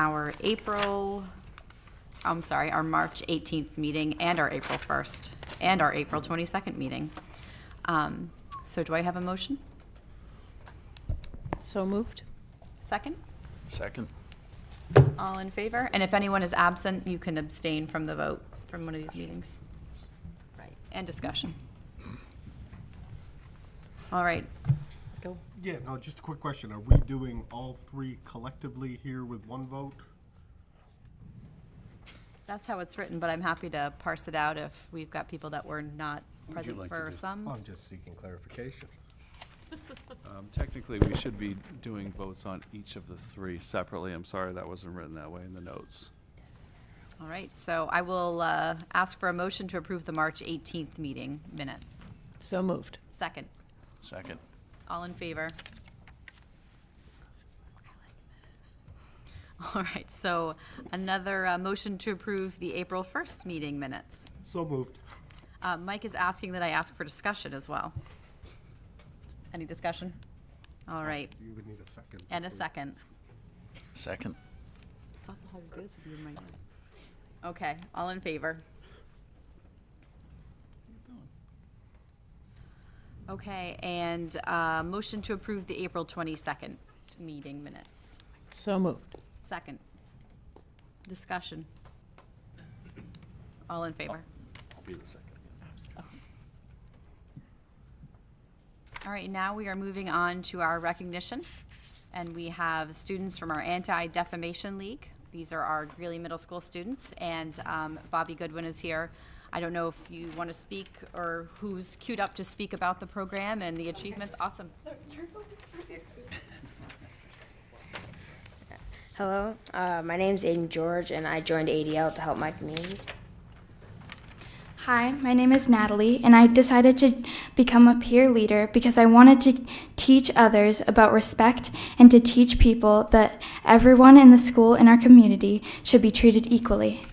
Our March 18th meeting and our April 1st and our April 22nd meeting. So do I have a motion? So moved. Second? Second. All in favor? And if anyone is absent, you can abstain from the vote from one of these meetings. Right, and discussion. All right, go. Yeah, no, just a quick question. Are we doing all three collectively here with one vote? That's how it's written, but I'm happy to parse it out if we've got people that were not Would you present like to for do- some. I'm just seeking clarification. Technically, we should be doing votes on each of the three separately. I'm sorry that wasn't written that way in the notes. All right, so I will ask for a motion to approve the March 18th meeting minutes. So moved. Second. Second. All in favor? All right, so another motion to approve the April 1st meeting minutes. So moved. Mike is asking that I ask for discussion as well. Any discussion? All right, You would need a second. and a second. Second. Okay, all in favor? Okay, and motion to approve the April 22nd meeting minutes. So moved. Second. Discussion. All in favor? I'll be the second. All right, now we are moving on to our recognition. And we have students from our Anti-Defamation League. These are our Greeley Middle School students, and Bobby Goodwin is here. I don't know if you want to speak or who's queued up to speak about the program and the achievements. Awesome. Hello, my name is Aiden George, and I joined ADL to help my community. Hi, my name is Natalie, and I decided to become a peer leader because I wanted to teach others about respect and to teach people that everyone in the school in our community should be treated equally.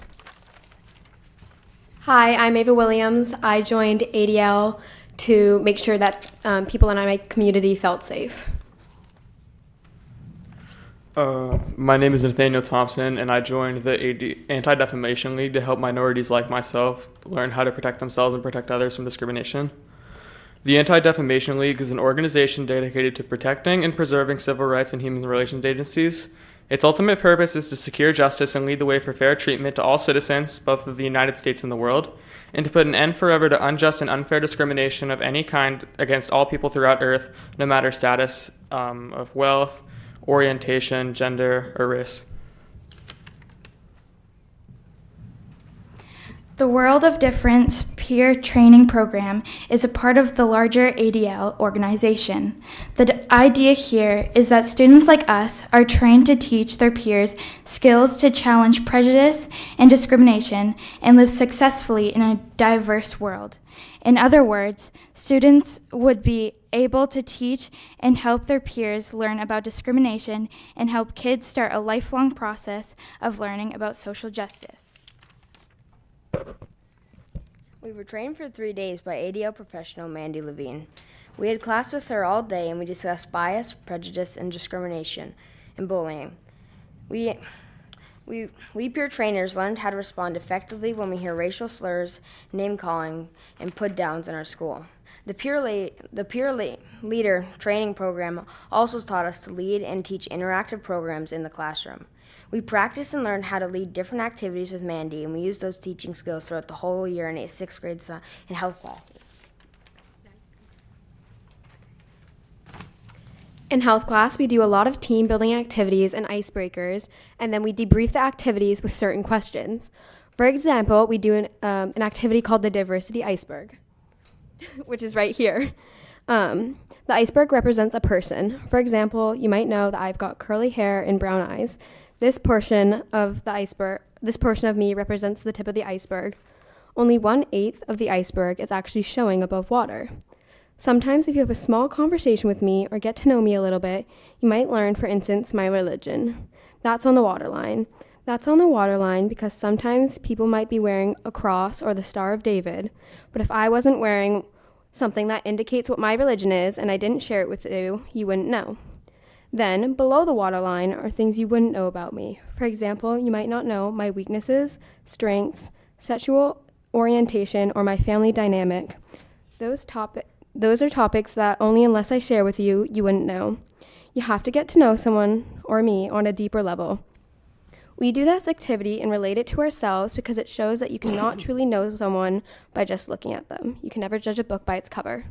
Hi, I'm Ava Williams. I joined ADL to make sure that people in my community felt safe. My name is Nathaniel Thompson, and I joined the Anti-Defamation League to help minorities like myself learn how to protect themselves and protect others from discrimination. The Anti-Defamation League is an organization dedicated to protecting and preserving civil rights and human relations agencies. Its ultimate purpose is to secure justice and lead the way for fair treatment to all citizens, both of the United States and the world, and to put an end forever to unjust and unfair discrimination of any kind against all people throughout Earth, no matter status of wealth, orientation, gender, or race. The World of Difference peer training program is a part of the larger ADL organization. The idea here is that students like us are trained to teach their peers skills to challenge prejudice and discrimination and live successfully in a diverse world. In other words, students would be able to teach and help their peers learn about discrimination and help kids start a lifelong process of learning about social justice. We were trained for 3 days by ADL professional Mandy Levine. We had class with her all day, and we discussed bias, prejudice, and discrimination, and bullying. We peer trainers learned how to respond effectively when we hear racial slurs, name-calling, and put-downs in our school. The peer leader training program also taught us to lead and teach interactive programs in the classroom. We practiced and learned how to lead different activities with Mandy, and we used those teaching skills throughout the whole year in 6th grade in health classes. In health class, we do a lot of team building activities and icebreakers, and then we debrief the activities with certain questions. For example, we do an activity called the diversity iceberg, which is right here. The iceberg represents a person. For example, you might know that I've got curly hair and brown eyes. This portion of me represents the tip of the iceberg. Only 1/8 of the iceberg is actually showing above water. Sometimes if you have a small conversation with me or get to know me a little bit, you might learn, for instance, my religion. That's on the waterline. That's on the waterline because sometimes people might be wearing a cross or the Star of David, but if I wasn't wearing something that indicates what my religion is and I didn't share it with you, you wouldn't know. Then, below the waterline are things you wouldn't know about me. For example, you might not know my weaknesses, strengths, sexual orientation, or my family dynamic. Those are topics that only unless I share with you, you wouldn't know. You have to get to know someone or me on a deeper level. We do this activity and relate it to ourselves because it shows that you cannot truly know someone by just looking at them. You can never judge a book by its cover.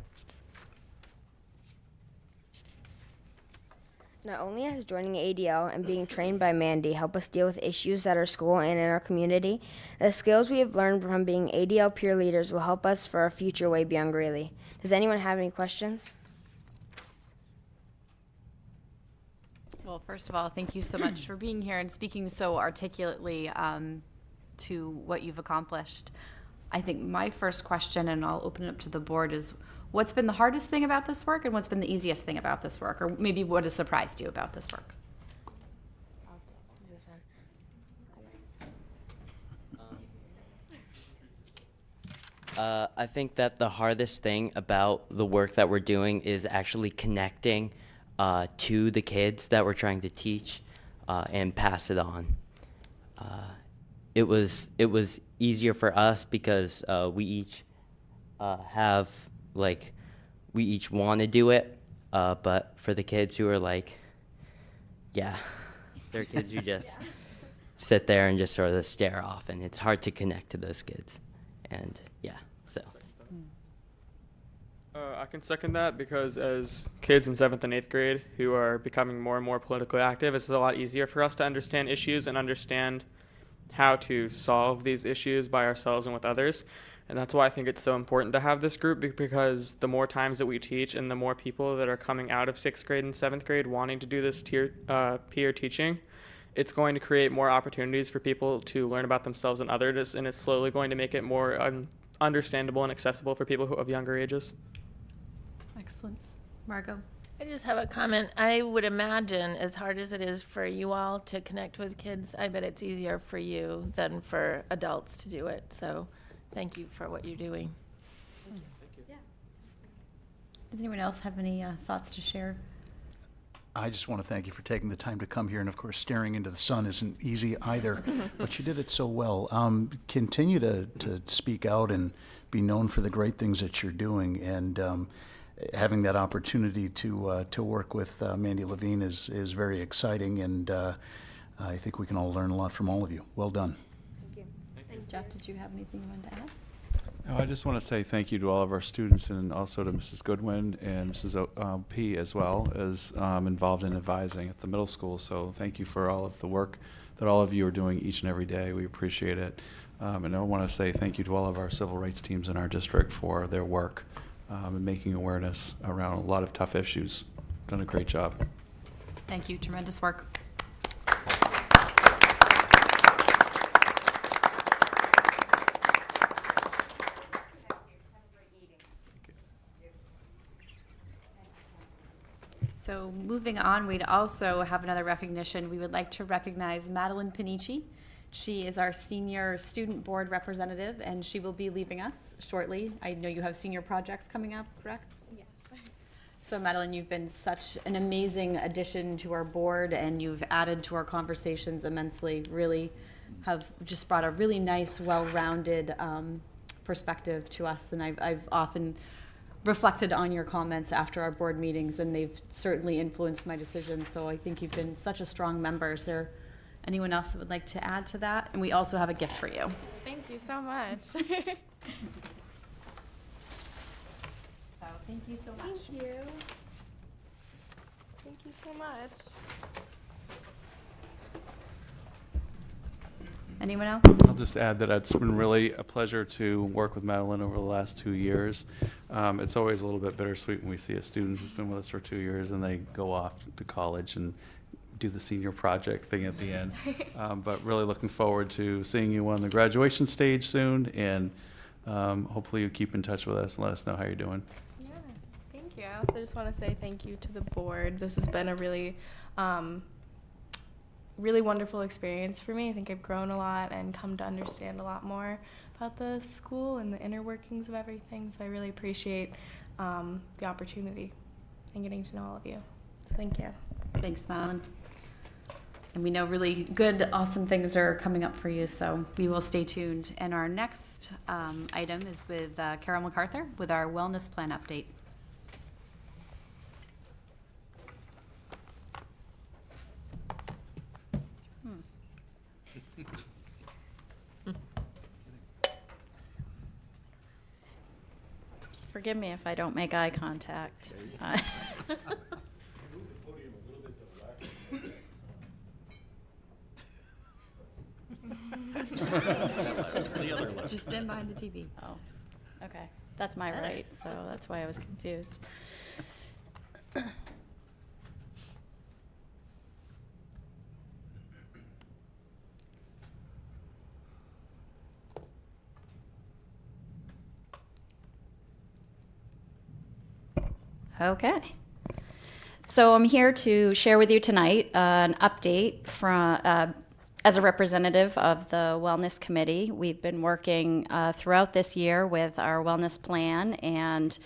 Not only has joining ADL and being trained by Mandy help us deal with issues at our school and in our community, the skills we have learned from being ADL peer leaders will help us for our future way beyond Greeley. Does anyone have any questions? Well, first of all, thank you so much for being here and speaking so articulately to what you've accomplished. I think my first question, and I'll open it up to the board, is what's been the hardest thing about this work and what's been the easiest thing about this work? Or maybe what has surprised you about this work? I think that the hardest thing about the work that we're doing is actually connecting to the kids that we're trying to teach and pass it on. It was easier for us because we each we each want to do it, but for the kids who are they're kids who just sit there and just sort of stare off, and it's hard to connect to those kids. And so. I can second that because as kids in 7th and 8th grade who are becoming more and more politically active, it's a lot easier for us to understand issues and understand how to solve these issues by ourselves and with others. And that's why I think it's so important to have this group, because the more times that we teach and the more people that are coming out of 6th grade and 7th grade wanting to do this peer teaching, it's going to create more opportunities for people to learn about themselves and others, and it's slowly going to make it more understandable and accessible for people who have younger ages. Excellent. Margot? I just have a comment. I would imagine, as hard as it is for you all to connect with kids, I bet it's easier for you than for adults to do it. So thank you for what you're doing. Thank you. Yeah. Does anyone else have any thoughts to share? I just want to thank you for taking the time to come here. And of course, staring into the sun isn't easy either, but you did it so well. Continue to speak out and be known for the great things that you're doing. And having that opportunity to work with Mandy Levine is very exciting. And I think we can all learn a lot from all of you. Well done. Thank you. Jeff, did you have anything you wanted to add? No, I just want to say thank you to all of our students and also to Mrs. Goodwin and Mrs. P. as well as involved in advising at the middle school. So thank you for all of the work that all of you are doing each and every day. We appreciate it. And I want to say thank you to all of our civil rights teams in our district for their work and making awareness around a lot of tough issues. Done a great job. Thank you. Tremendous work. So moving on, we'd also have another recognition. We would like to recognize Madeline Panici. She is our senior student board representative, and she will be leaving us shortly. I know you have senior projects coming up, correct? Yes. So Madeline, you've been such an amazing addition to our board, and you've added to our conversations immensely. Really have just brought a really nice, well-rounded perspective to us, and I've often reflected on your comments after our board meetings, and they've certainly influenced my decisions. So I think you've been such a strong member. Is there anyone else that would like to add to that? And we also have a gift for you. Thank you so much. So thank you so much. Thank you. Thank you so much. Anyone else? I'll just add that it's been really a pleasure to work with Madeline over the last 2 years. It's always a little bit bittersweet when we see a student who's been with us for 2 years and they go off to college and do the senior project thing at the end. But really looking forward to seeing you on the graduation stage soon, and hopefully you keep in touch with us and let us know how you're doing. Yeah, thank you. I also just want to say thank you to the board. This has been a really really wonderful experience for me. I think I've grown a lot and come to understand a lot more about the school and the inner workings of everything. So I really appreciate the opportunity and getting to know all of you. So thank you. Thanks, Madeline. And we know really good, awesome things are coming up for you, so we will stay tuned. And our next item is with Carol MacArthur with our wellness plan update. Forgive me if I don't make eye contact. Just stand behind the TV. Oh, okay. That's my right, so that's why I was confused. Okay. So I'm here to share with you tonight an update from, as a representative of the Wellness Committee. We've been working throughout this year with our wellness plan, and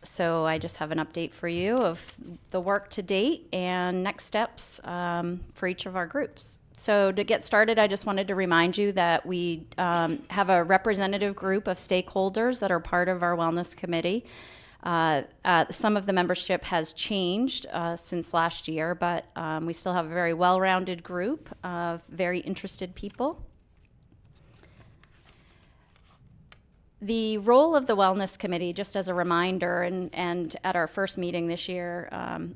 so I just have an update for you of the work to date and next steps for each of our groups. So to get started, I just wanted to remind you that we have a representative group of stakeholders that are part of our Wellness Committee. Some of the membership has changed since last year, but we still have a very well-rounded group of very interested people. The role of the Wellness Committee, just as a reminder, and at our first meeting this year,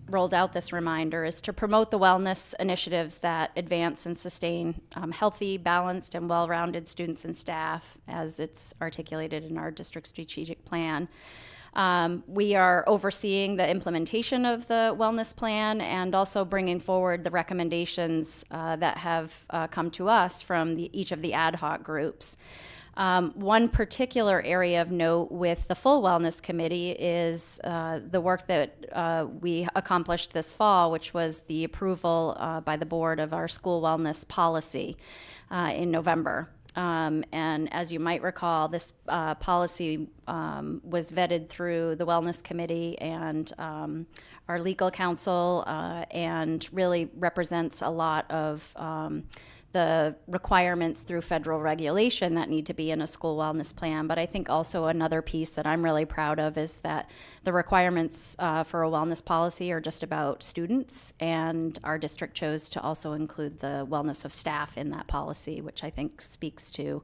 rolled out this reminder, is to promote the wellness initiatives that advance and sustain healthy, balanced, and well-rounded students and staff, as it's articulated in our district strategic plan. We are overseeing the implementation of the wellness plan and also bringing forward the recommendations that have come to us from each of the ad hoc groups. One particular area of note with the full wellness committee is the work that we accomplished this fall, which was the approval by the board of our school wellness policy in November. And as you might recall, this policy was vetted through the Wellness Committee and our legal counsel and really represents a lot of the requirements through federal regulation that need to be in a school wellness plan. But I think also another piece that I'm really proud of is that the requirements for a wellness policy are just about students, and our district chose to also include the wellness of staff in that policy, which I think speaks to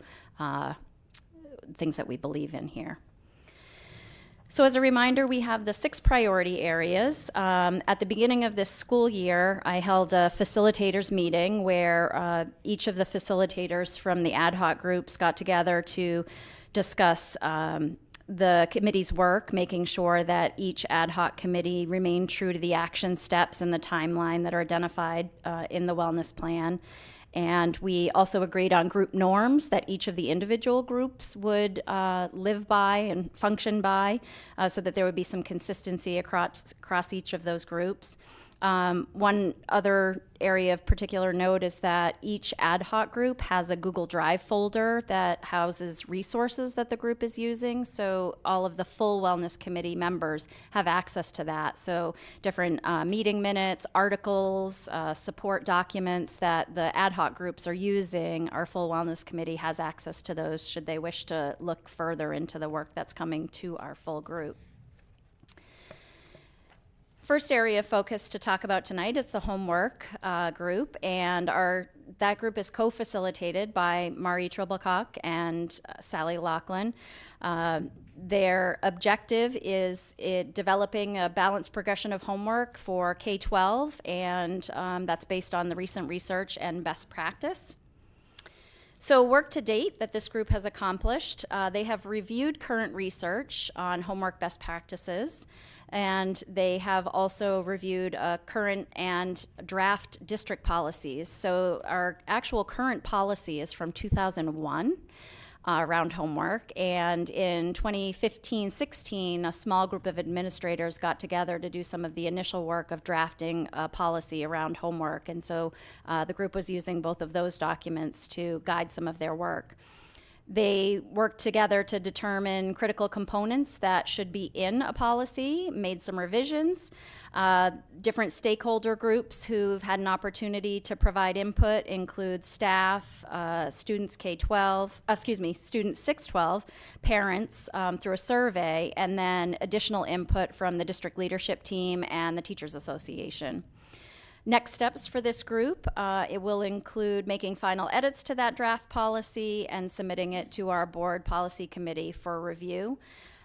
things that we believe in here. So as a reminder, we have the 6 priority areas. At the beginning of this school year, I held a facilitators meeting where each of the facilitators from the ad hoc groups got together to discuss the committee's work, making sure that each ad hoc committee remained true to the action steps and the timeline that are identified in the wellness plan. And we also agreed on group norms that each of the individual groups would live by and function by, so that there would be some consistency across each of those groups. One other area of particular note is that each ad hoc group has a Google Drive folder that houses resources that the group is using, so all of the full Wellness Committee members have access to that. So different meeting minutes, articles, support documents that the ad hoc groups are using, our full Wellness Committee has access to those should they wish to look further into the work that's coming to our full group. First area of focus to talk about tonight is the homework group, and that group is co-facilitated by Mari Treblecock and Sally Laughlin. Their objective is developing a balanced progression of homework for K-12, and that's based on the recent research and best practice. So work to date that this group has accomplished, they have reviewed current research on homework best practices, and they have also reviewed current and draft district policies. So our actual current policy is from 2001 around homework, and in 2015-16, a small group of administrators got together to do some of the initial work of drafting a policy around homework, and so the group was using both of those documents to guide some of their work. They worked together to determine critical components that should be in a policy, made some revisions. Different stakeholder groups who've had an opportunity to provide input include staff, students students 612, parents through a survey, and then additional input from the district leadership team and the Teachers Association. Next steps for this group, it will include making final edits to that draft policy and submitting it to our board policy committee for review.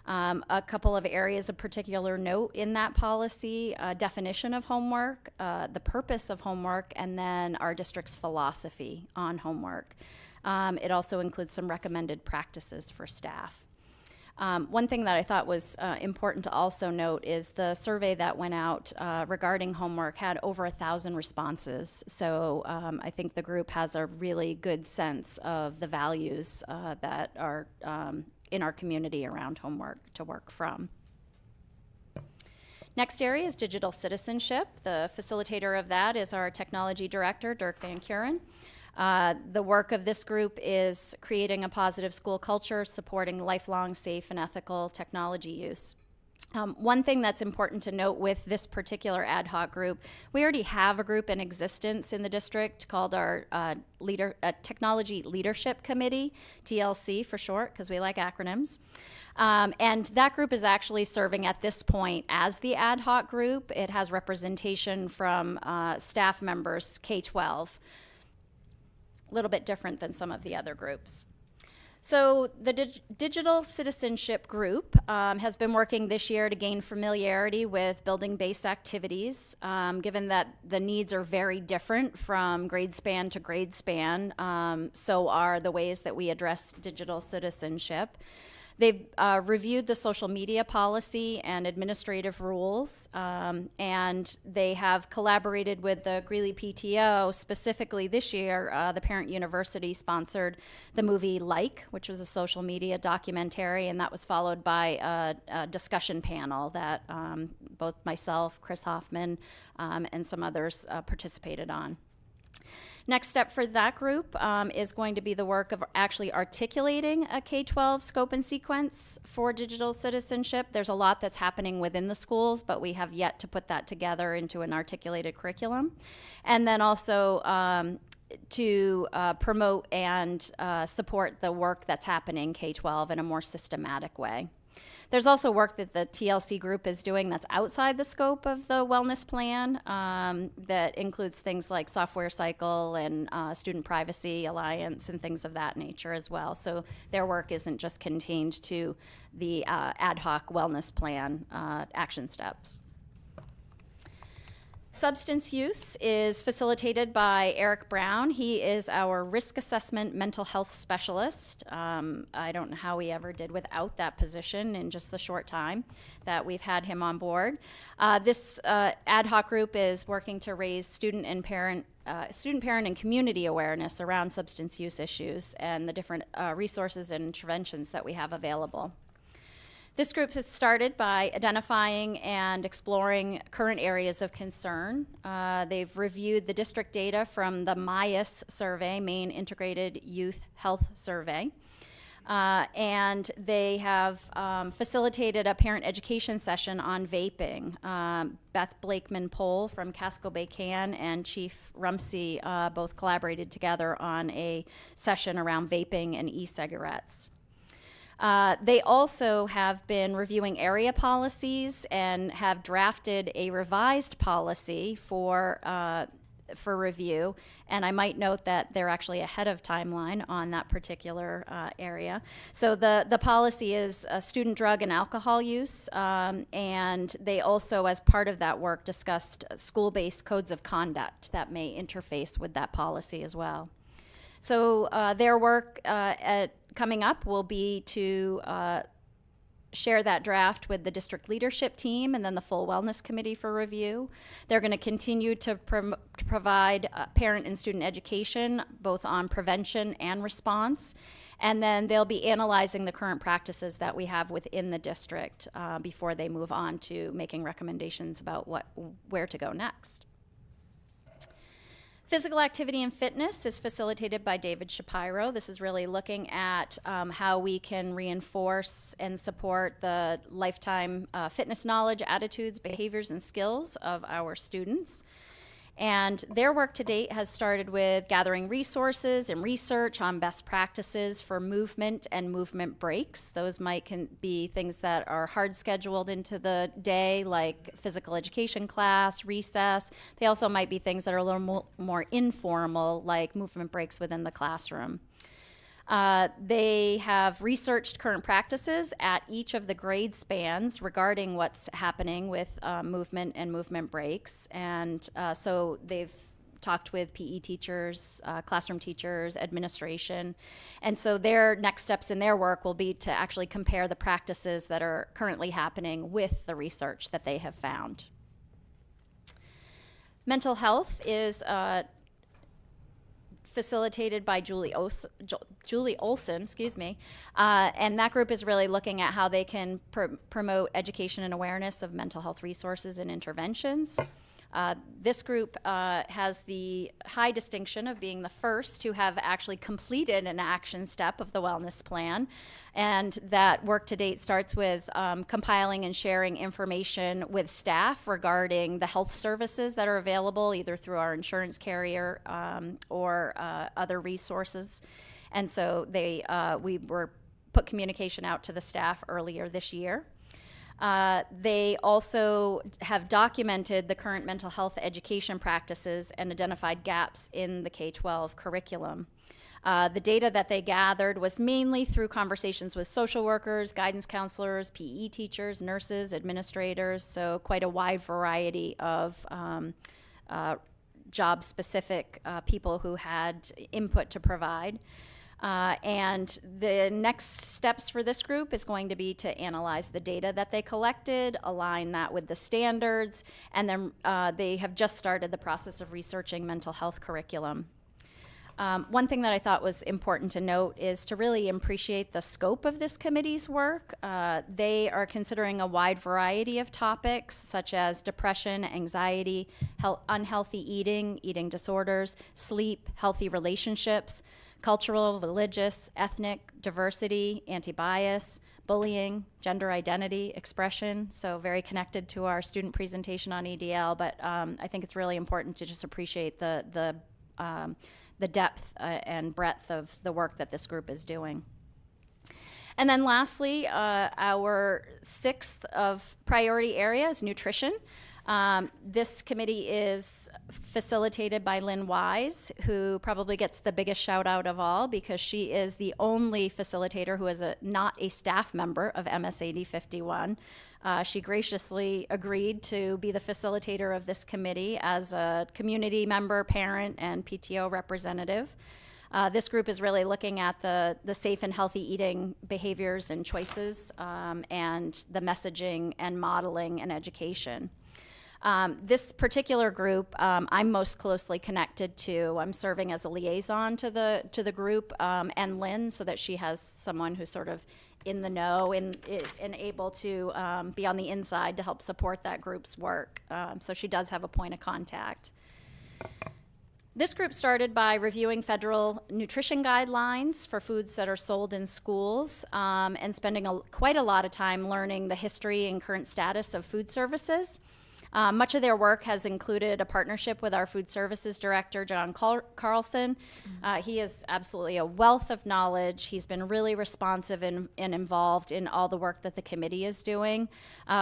A couple of areas of particular note in that policy, definition of homework, the purpose of homework, and then our district's philosophy on homework. It also includes some recommended practices for staff. One thing that I thought was important to also note is the survey that went out regarding homework had over 1,000 responses. So I think the group has a really good sense of the values that are in our community around homework to work from. Next area is digital citizenship. The facilitator of that is our technology director, Dirk Van Kuren. The work of this group is creating a positive school culture, supporting lifelong, safe, and ethical technology use. One thing that's important to note with this particular ad hoc group, we already have a group in existence in the district called our Technology Leadership Committee, TLC for short, because we like acronyms. And that group is actually serving at this point as the ad hoc group. It has representation from staff members K-12. A little bit different than some of the other groups. So the Digital Citizenship Group has been working this year to gain familiarity with building-based activities. Given that the needs are very different from grade span to grade span, so are the ways that we address digital citizenship. They've reviewed the social media policy and administrative rules, and they have collaborated with the Greeley PTO. Specifically this year, the parent university sponsored the movie Like, which was a social media documentary, and that was followed by a discussion panel that both myself, Chris Hoffman, and some others participated on. Next step for that group is going to be the work of actually articulating a K-12 scope and sequence for digital citizenship. There's a lot that's happening within the schools, but we have yet to put that together into an articulated curriculum. And then also to promote and support the work that's happening K-12 in a more systematic way. There's also work that the TLC group is doing that's outside the scope of the wellness plan that includes things like software cycle and Student Privacy Alliance and things of that nature as well. So their work isn't just contained to the ad hoc wellness plan action steps. Substance use is facilitated by Eric Brown. He is our risk assessment mental health specialist. I don't know how we ever did without that position in just the short time that we've had him on board. This ad hoc group is working to raise student, parent, and community awareness around substance use issues and the different resources and interventions that we have available. This group has started by identifying and exploring current areas of concern. They've reviewed the district data from the MIAS survey, Maine Integrated Youth Health Survey, and they have facilitated a parent education session on vaping. Beth Blakeman-Pohl from Casco Bay Can and Chief Rumsey both collaborated together on a session around vaping and e-cigarettes. They also have been reviewing area policies and have drafted a revised policy for review. And I might note that they're actually ahead of timeline on that particular area. So the policy is student drug and alcohol use, and they also, as part of that work, discussed school-based codes of conduct that may interface with that policy as well. So their work coming up will be to share that draft with the district leadership team and then the full wellness committee for review. They're going to continue to provide parent and student education, both on prevention and response. And then they'll be analyzing the current practices that we have within the district before they move on to making recommendations about where to go next. Physical activity and fitness is facilitated by David Shapiro. This is really looking at how we can reinforce and support the lifetime fitness knowledge, attitudes, behaviors, and skills of our students. And their work to date has started with gathering resources and research on best practices for movement and movement breaks. Those can be things that are hard scheduled into the day, like physical education class, recess. They also might be things that are a little more informal, like movement breaks within the classroom. They have researched current practices at each of the grade spans regarding what's happening with movement and movement breaks. And so they've talked with PE teachers, classroom teachers, administration. And so their next steps in their work will be to actually compare the practices that are currently happening with the research that they have found. Mental health is facilitated by Julie Olson, and that group is really looking at how they can promote education and awareness of mental health resources and interventions. This group has the high distinction of being the first to have actually completed an action step of the wellness plan. And that work to date starts with compiling and sharing information with staff regarding the health services that are available either through our insurance carrier or other resources. And so we put communication out to the staff earlier this year. They also have documented the current mental health education practices and identified gaps in the K-12 curriculum. The data that they gathered was mainly through conversations with social workers, guidance counselors, PE teachers, nurses, administrators, so quite a wide variety of job-specific people who had input to provide. And the next steps for this group is going to be to analyze the data that they collected, align that with the standards, and then they have just started the process of researching mental health curriculum. One thing that I thought was important to note is to really appreciate the scope of this committee's work. They are considering a wide variety of topics such as depression, anxiety, unhealthy eating, eating disorders, sleep, healthy relationships, cultural, religious, ethnic, diversity, anti-bias, bullying, gender identity, expression, so very connected to our student presentation on EDL, but I think it's really important to just appreciate the depth and breadth of the work that this group is doing. And then lastly, our sixth of priority area is nutrition. This committee is facilitated by Lynn Wise, who probably gets the biggest shout out of all because she is the only facilitator who is not a staff member of MSAD 51. She graciously agreed to be the facilitator of this committee as a community member, parent, and PTO representative. This group is really looking at the safe and healthy eating behaviors and choices and the messaging and modeling and education. This particular group I'm most closely connected to. I'm serving as a liaison to the group and Lynn so that she has someone who's sort of in the know and able to be on the inside to help support that group's work. So she does have a point of contact. This group started by reviewing federal nutrition guidelines for foods that are sold in schools and spending quite a lot of time learning the history and current status of food services. Much of their work has included a partnership with our food services director, John Carlson. He is absolutely a wealth of knowledge. He's been really responsive and involved in all the work that the committee is doing,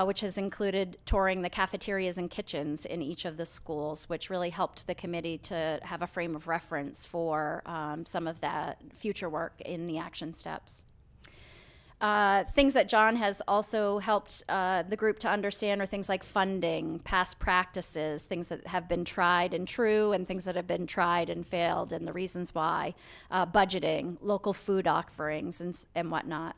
which has included touring the cafeterias and kitchens in each of the schools, which really helped the committee to have a frame of reference for some of that future work in the action steps. Things that John has also helped the group to understand are things like funding, past practices, things that have been tried and true, and things that have been tried and failed, and the reasons why, budgeting, local food offerings, and whatnot.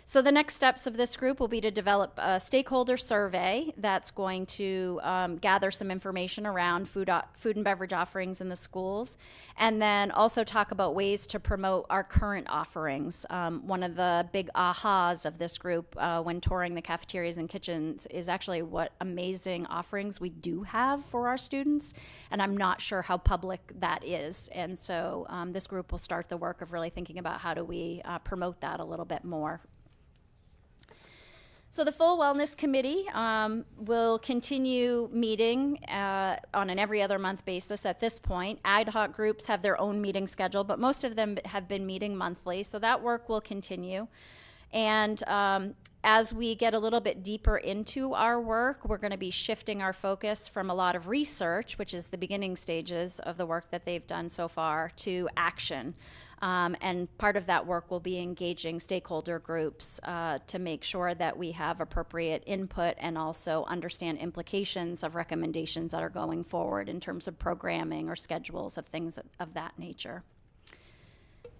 So the next steps of this group will be to develop a stakeholder survey that's going to gather some information around food and beverage offerings in the schools, and then also talk about ways to promote our current offerings. One of the big ahas of this group when touring the cafeterias and kitchens is actually what amazing offerings we do have for our students, and I'm not sure how public that is. And so this group will start the work of really thinking about how do we promote that a little bit more. So the full wellness committee will continue meeting on an every other month basis at this point. Ad hoc groups have their own meeting schedule, but most of them have been meeting monthly, so that work will continue. And as we get a little bit deeper into our work, we're going to be shifting our focus from a lot of research, which is the beginning stages of the work that they've done so far, to action. And part of that work will be engaging stakeholder groups to make sure that we have appropriate input and also understand implications of recommendations that are going forward in terms of programming or schedules of things of that nature.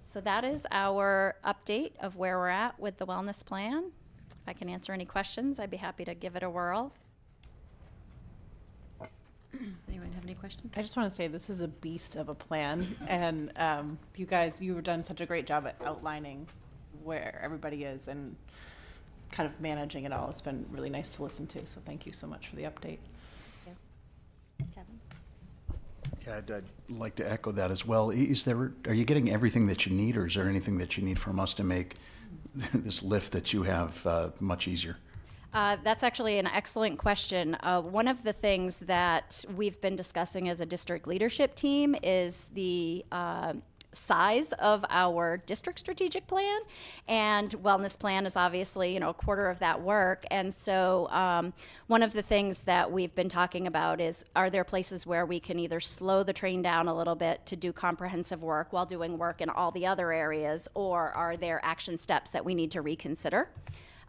So that is our update of where we're at with the wellness plan. If I can answer any questions, I'd be happy to give it a whirl. Does anyone have any questions? I just want to say this is a beast of a plan, and you guys, you've done such a great job at outlining where everybody is and kind of managing it all. It's been really nice to listen to, so thank you so much for the update. Kevin? Yeah, I'd like to echo that as well. Are you getting everything that you need, or is there anything that you need from us to make this lift that you have much easier? That's actually an excellent question. One of the things that we've been discussing as a district leadership team is the size of our district strategic plan, and wellness plan is obviously, a quarter of that work. And so one of the things that we've been talking about is, are there places where we can either slow the train down a little bit to do comprehensive work while doing work in all the other areas, or are there action steps that we need to reconsider?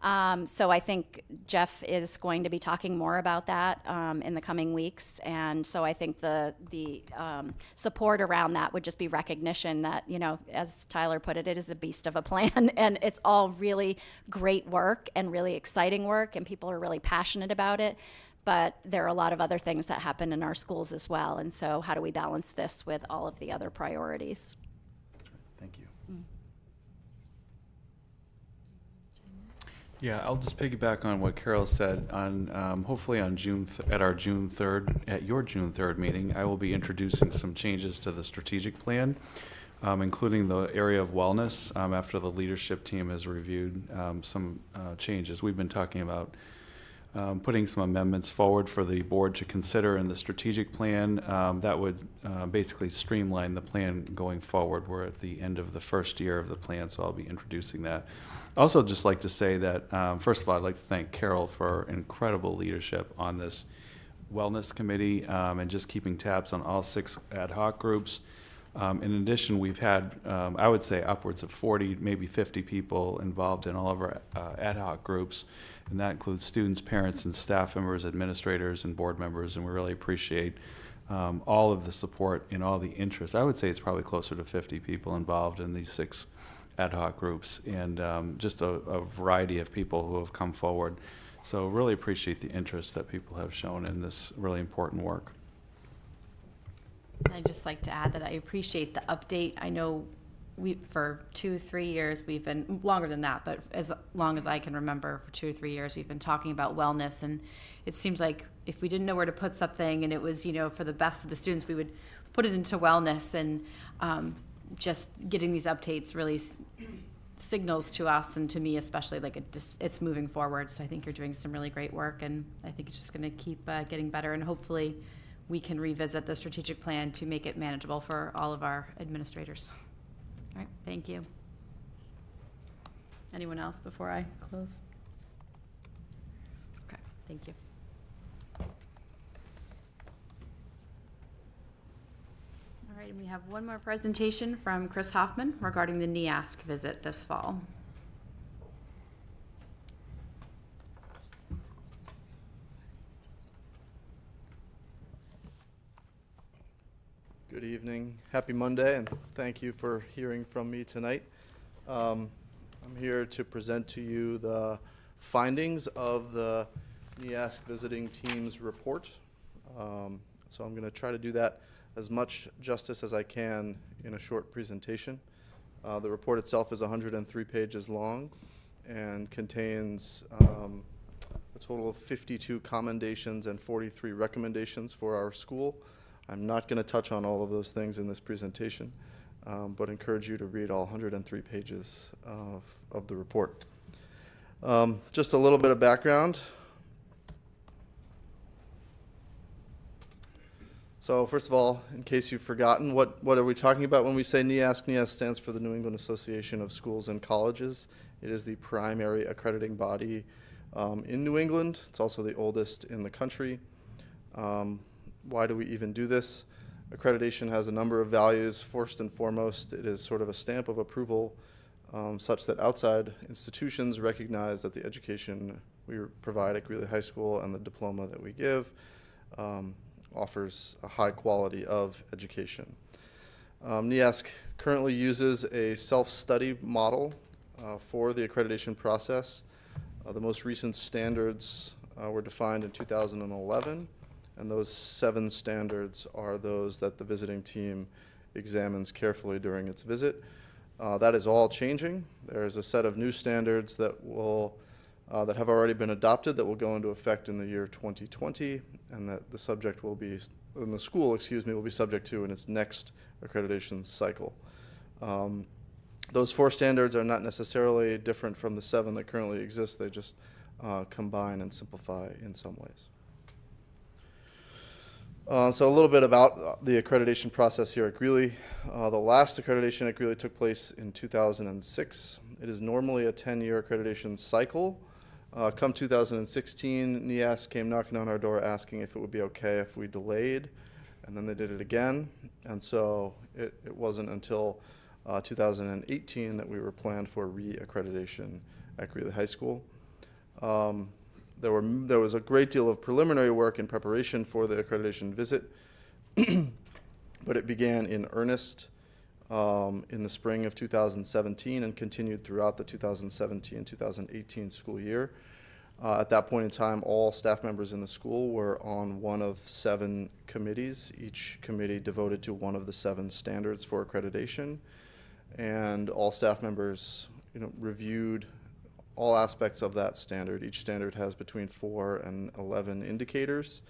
So I think Jeff is going to be talking more about that in the coming weeks, and so I think the support around that would just be recognition that, as Tyler put it, it is a beast of a plan, and it's all really great work and really exciting work, and people are really passionate about it. But there are a lot of other things that happen in our schools as well, and so how do we balance this with all of the other priorities? Thank you. Yeah, I'll just piggyback on what Carol said. On hopefully on at your June 3rd meeting, I will be introducing some changes to the strategic plan, including the area of wellness. After the leadership team has reviewed some changes, we've been talking about putting some amendments forward for the board to consider in the strategic plan that would basically streamline the plan going forward. We're at the end of the first year of the plan, so I'll be introducing that. Also, just like to say that, first of all, I'd like to thank Carol for incredible leadership on this wellness committee and just keeping tabs on all 6 ad hoc groups. In addition, we've had, I would say, upwards of 40, maybe 50 people involved in all of our ad hoc groups, and that includes students, parents, and staff members, administrators, and board members, and we really appreciate all of the support and all the interest. I would say it's probably closer to 50 people involved in these 6 ad hoc groups, and just a variety of people who have come forward. So really appreciate the interest that people have shown in this really important work. I'd just like to add that I appreciate the update. I know for 2-3 years, we've been, longer than that, but as long as I can remember, for 2 or 3 years, we've been talking about wellness, and it seems like if we didn't know where to put something and it was, for the best of the students, we would put it into wellness, and just getting these updates really signals to us, and to me especially, like it's moving forward. So I think you're doing some really great work, and I think it's just going to keep getting better, and hopefully we can revisit the strategic plan to make it manageable for all of our administrators. All right, thank you. Anyone else before I close? Okay, thank you. All right, and we have one more presentation from Chris Hoffman regarding the NEASC visit this fall. Good evening. Happy Monday, and thank you for hearing from me tonight. I'm here to present to you the findings of the NEASC Visiting Teams report. So I'm going to try to do that as much justice as I can in a short presentation. The report itself is 103 pages long and contains a total of 52 commendations and 43 recommendations for our school. I'm not going to touch on all of those things in this presentation, but encourage you to read all 103 pages of the report. Just a little bit of background. So first of all, in case you've forgotten, what are we talking about when we say NEASC? NEASC stands for the New England Association of Schools and Colleges. It is the primary accrediting body in New England. It's also the oldest in the country. Why do we even do this? Accreditation has a number of values. First and foremost, it is sort of a stamp of approval such that outside institutions recognize that the education we provide at Greeley High School and the diploma that we give offers a high quality of education. NEASC currently uses a self-study model for the accreditation process. The most recent standards were defined in 2011, and those 7 standards are those that the visiting team examines carefully during its visit. That is all changing. There's a set of new standards that will that have already been adopted that will go into effect in the year 2020, and that the subject will be, in the school, will be subject to in its next accreditation cycle. Those 4 standards are not necessarily different from the 7 that currently exist. They just combine and simplify in some ways. So a little bit about the accreditation process here at Greeley. The last accreditation at Greeley took place in 2006. It is normally a 10-year accreditation cycle. Come 2016, NEASC came knocking on our door asking if it would be okay if we delayed, and then they did it again. And so it wasn't until 2018 that we were planned for re-accreditation at Greeley High School. There was a great deal of preliminary work in preparation for the accreditation visit, but it began in earnest in the spring of 2017 and continued throughout the 2017-2018 school year. At that point in time, all staff members in the school were on one of 7 committees, each committee devoted to one of the 7 standards for accreditation, and all staff members, reviewed all aspects of that standard. Each standard has between 4 and 11 indicators.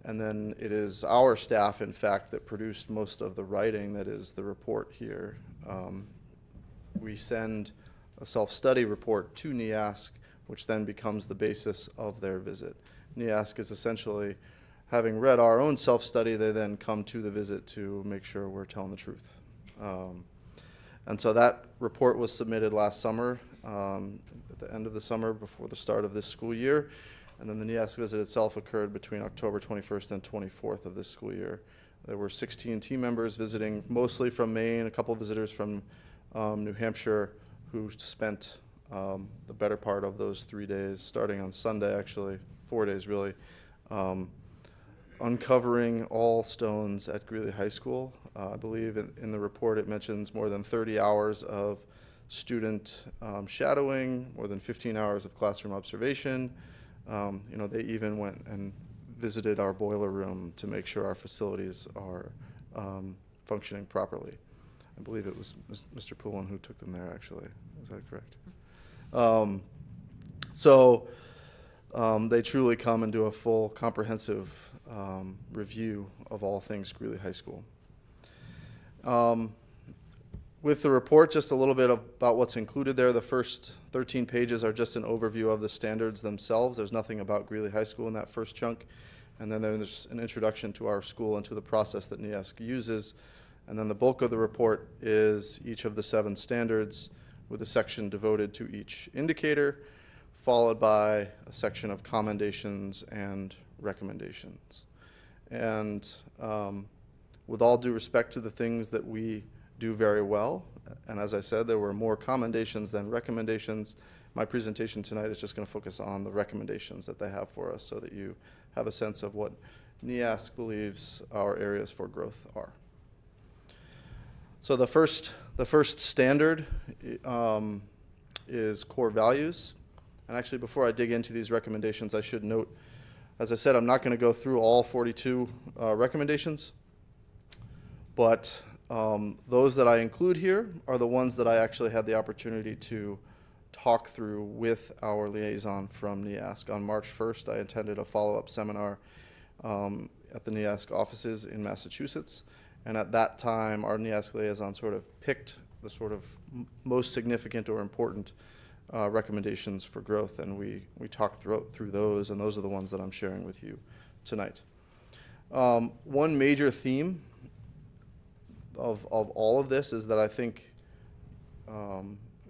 And then it is our staff, in fact, that produced most of the writing that is the report here. We send a self-study report to NEASC, which then becomes the basis of their visit. NEASC is essentially, having read our own self-study, they then come to the visit to make sure we're telling the truth. And so that report was submitted last summer, at the end of the summer before the start of this school year. And then the NEASC visit itself occurred between October 21st and 24th of this school year. There were 16 team members visiting, mostly from Maine, a couple visitors from New Hampshire, who spent the better part of those 3 days, starting on Sunday actually, 4 days really, uncovering all stones at Greeley High School. I believe in the report it mentions more than 30 hours of student shadowing, more than 15 hours of classroom observation. They even went and visited our boiler room to make sure our facilities are functioning properly. I believe it was Mr. Poulin who took them there, actually. Is that correct? They truly come and do a full, comprehensive review of all things Greeley High School. With the report, just a little bit about what's included there. The first 13 pages are just an overview of the standards themselves. There's nothing about Greeley High School in that first chunk. And then there's an introduction to our school and to the process that NEASC uses. And then the bulk of the report is each of the 7 standards with a section devoted to each indicator, followed by a section of commendations and recommendations. And with all due respect to the things that we do very well, and as I said, there were more commendations than recommendations. My presentation tonight is just going to focus on the recommendations that they have for us so that you have a sense of what NEASC believes our areas for growth are. So the first standard is core values. And actually, before I dig into these recommendations, I should note, as I said, I'm not going to go through all 42 recommendations, but those that I include here are the ones that I actually had the opportunity to talk through with our liaison from NEASC. On March 1st, I attended a follow-up seminar at the NEASC offices in Massachusetts, and at that time, our NEASC liaison sort of picked the sort of most significant or important recommendations for growth, and we talked through those, and those are the ones that I'm sharing with you tonight. One major theme of all of this is that I think a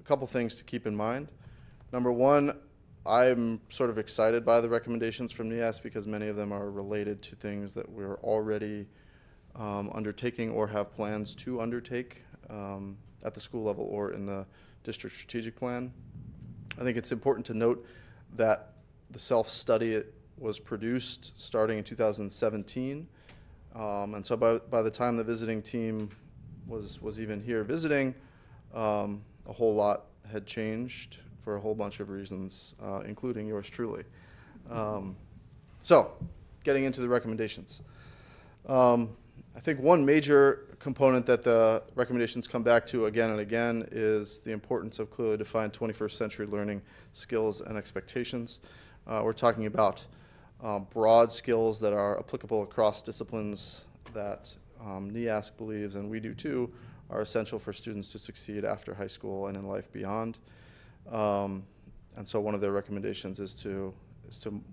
couple things to keep in mind. Number one, I'm sort of excited by the recommendations from NEASC because many of them are related to things that we're already undertaking or have plans to undertake at the school level or in the district strategic plan. I think it's important to note that the self-study was produced starting in 2017. And so by the time the visiting team was even here visiting, a whole lot had changed for a whole bunch of reasons, including yours truly. So, getting into the recommendations. I think one major component that the recommendations come back to again and again is the importance of clearly defined 21st century learning skills and expectations. We're talking about broad skills that are applicable across disciplines that NEASC believes, and we do too, are essential for students to succeed after high school and in life beyond. And so one of their recommendations is to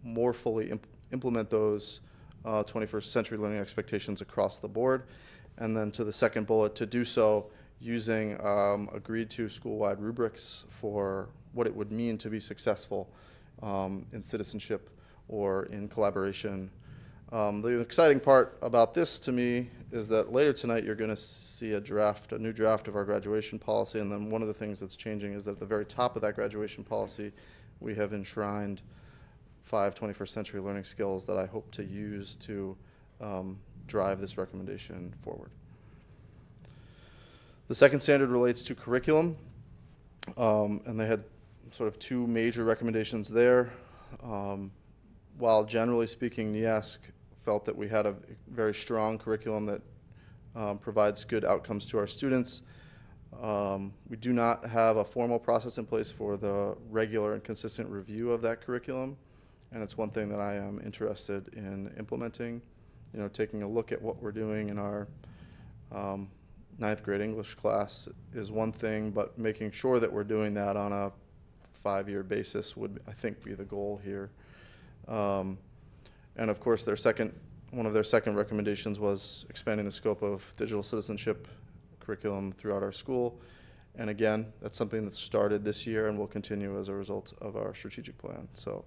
more fully implement those 21st century learning expectations across the board. And then to the second bullet, to do so using agreed to school-wide rubrics for what it would mean to be successful in citizenship or in collaboration. The exciting part about this to me is that later tonight you're going to see a new draft of our graduation policy, and then one of the things that's changing is that at the very top of that graduation policy we have enshrined 5 21st century learning skills that I hope to use to drive this recommendation forward. The second standard relates to curriculum, and they had sort of 2 major recommendations there. While generally speaking, NEASC felt that we had a very strong curriculum that provides good outcomes to our students. We do not have a formal process in place for the regular and consistent review of that curriculum, and it's one thing that I am interested in implementing. You know, taking a look at what we're doing in our 9th grade English class is one thing, but making sure that we're doing that on a 5-year basis would, I think, be the goal here. And of course, one of their second recommendations was expanding the scope of digital citizenship curriculum throughout our school. And again, that's something that started this year and will continue as a result of our strategic plan. So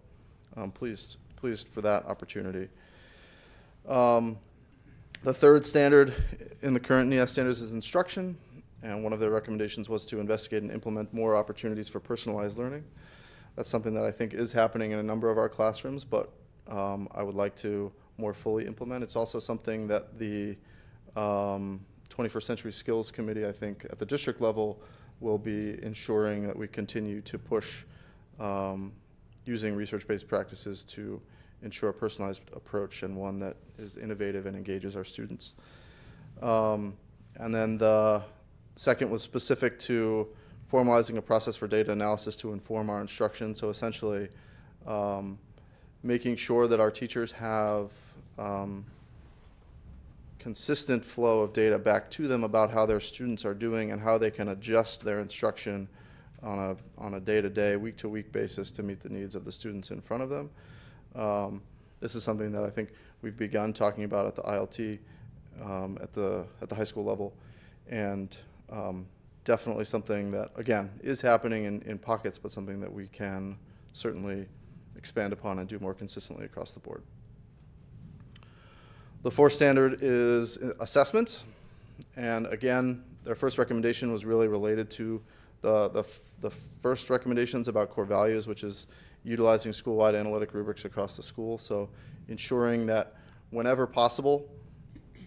I'm pleased for that opportunity. The third standard in the current NEASC standards is instruction, and one of their recommendations was to investigate and implement more opportunities for personalized learning. That's something that I think is happening in a number of our classrooms, but I would like to more fully implement. It's also something that the 21st Century Skills Committee, I think, at the district level will be ensuring that we continue to push using research-based practices to ensure a personalized approach and one that is innovative and engages our students. And then the second was specific to formalizing a process for data analysis to inform our instruction. So essentially, making sure that our teachers have consistent flow of data back to them about how their students are doing and how they can adjust their instruction on a day-to-day, week-to-week basis to meet the needs of the students in front of them. This is something that I think we've begun talking about at the ILT at the high school level, and definitely something that, again, is happening in pockets, but something that we can certainly expand upon and do more consistently across the board. The fourth standard is assessment, and again, their first recommendation was really related to the first recommendations about core values, which is utilizing school-wide analytic rubrics across the school. So ensuring that whenever possible,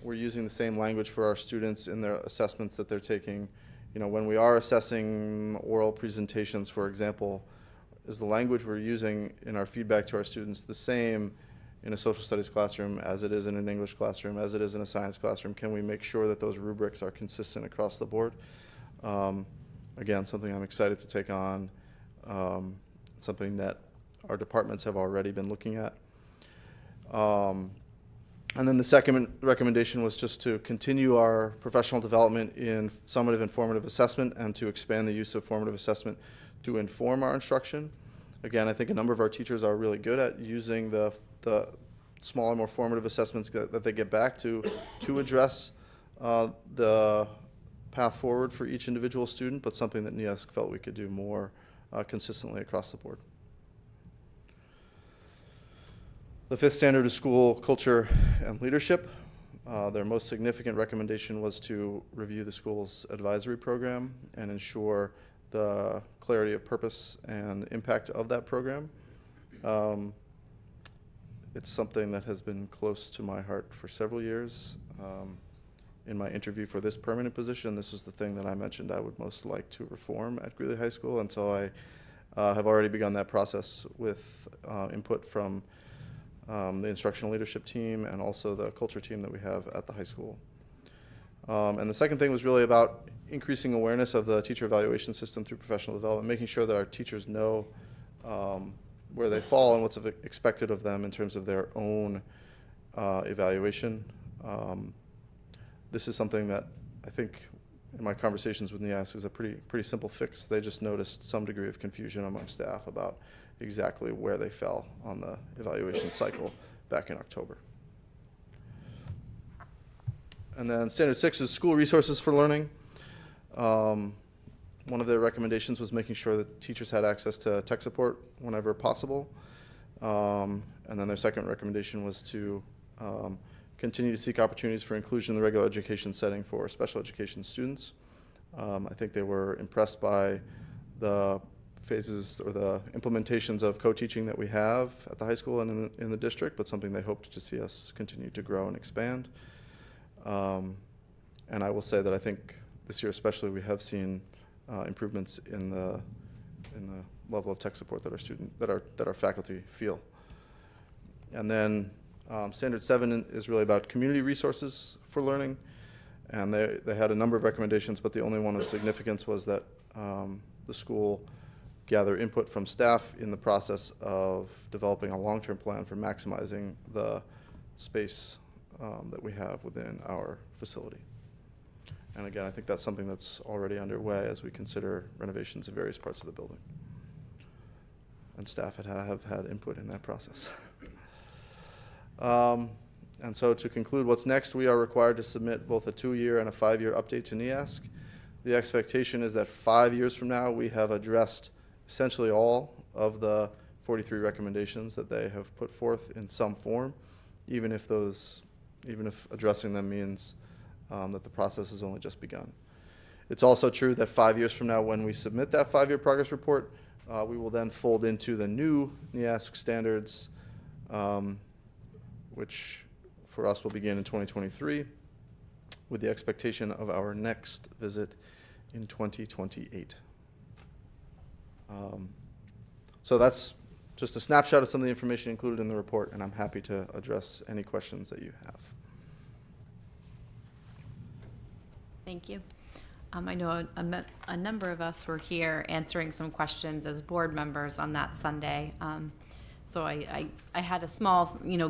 we're using the same language for our students in their assessments that they're taking when we are assessing oral presentations, for example, is the language we're using in our feedback to our students the same in a social studies classroom as it is in an English classroom, as it is in a science classroom? Can we make sure that those rubrics are consistent across the board? Again, something I'm excited to take on, something that our departments have already been looking at. And then the second recommendation was just to continue our professional development in summative and formative assessment and to expand the use of formative assessment to inform our instruction. Again, I think a number of our teachers are really good at using the smaller, more formative assessments that they get back to address the path forward for each individual student, but something that NEASC felt we could do more consistently across the board. The fifth standard is school culture and leadership. Their most significant recommendation was to review the school's advisory program and ensure the clarity of purpose and impact of that program. It's something that has been close to my heart for several years. In my interview for this permanent position, this is the thing that I mentioned I would most like to reform at Greeley High School, and so I have already begun that process with input from the instructional leadership team and also the culture team that we have at the high school. And the second thing was really about increasing awareness of the teacher evaluation system through professional development, making sure that our teachers know where they fall and what's expected of them in terms of their own evaluation. This is something that I think in my conversations with NEASC is a pretty simple fix. They just noticed some degree of confusion among staff about exactly where they fell on the evaluation cycle back in October. And then standard 6 is school resources for learning. One of their recommendations was making sure that teachers had access to tech support whenever possible. And then their second recommendation was to continue to seek opportunities for inclusion in the regular education setting for special education students. I think they were impressed by the phases or the implementations of co-teaching that we have at the high school and in the district, but something they hoped to see us continue to grow and expand. And I will say that I think this year especially we have seen improvements in the level of tech support that our faculty feel. And then standard 7 is really about community resources for learning, and they had a number of recommendations, but the only one of significance was that the school gather input from staff in the process of developing a long-term plan for maximizing the space that we have within our facility. And again, I think that's something that's already underway as we consider renovations in various parts of the building. And staff have had input in that process. And so to conclude what's next, we are required to submit both a 2-year and a 5-year update to NEASC. The expectation is that 5 years from now, we have addressed essentially all of the 43 recommendations that they have put forth in some form, even if addressing them means that the process has only just begun. It's also true that 5 years from now, when we submit that 5-year progress report, we will then fold into the new NEASC standards, which for us will begin in 2023, with the expectation of our next visit in 2028. So that's just a snapshot of some of the information included in the report, and I'm happy to address any questions that you have. Thank you. I know a number of us were here answering some questions as board members on that Sunday. So I had a small,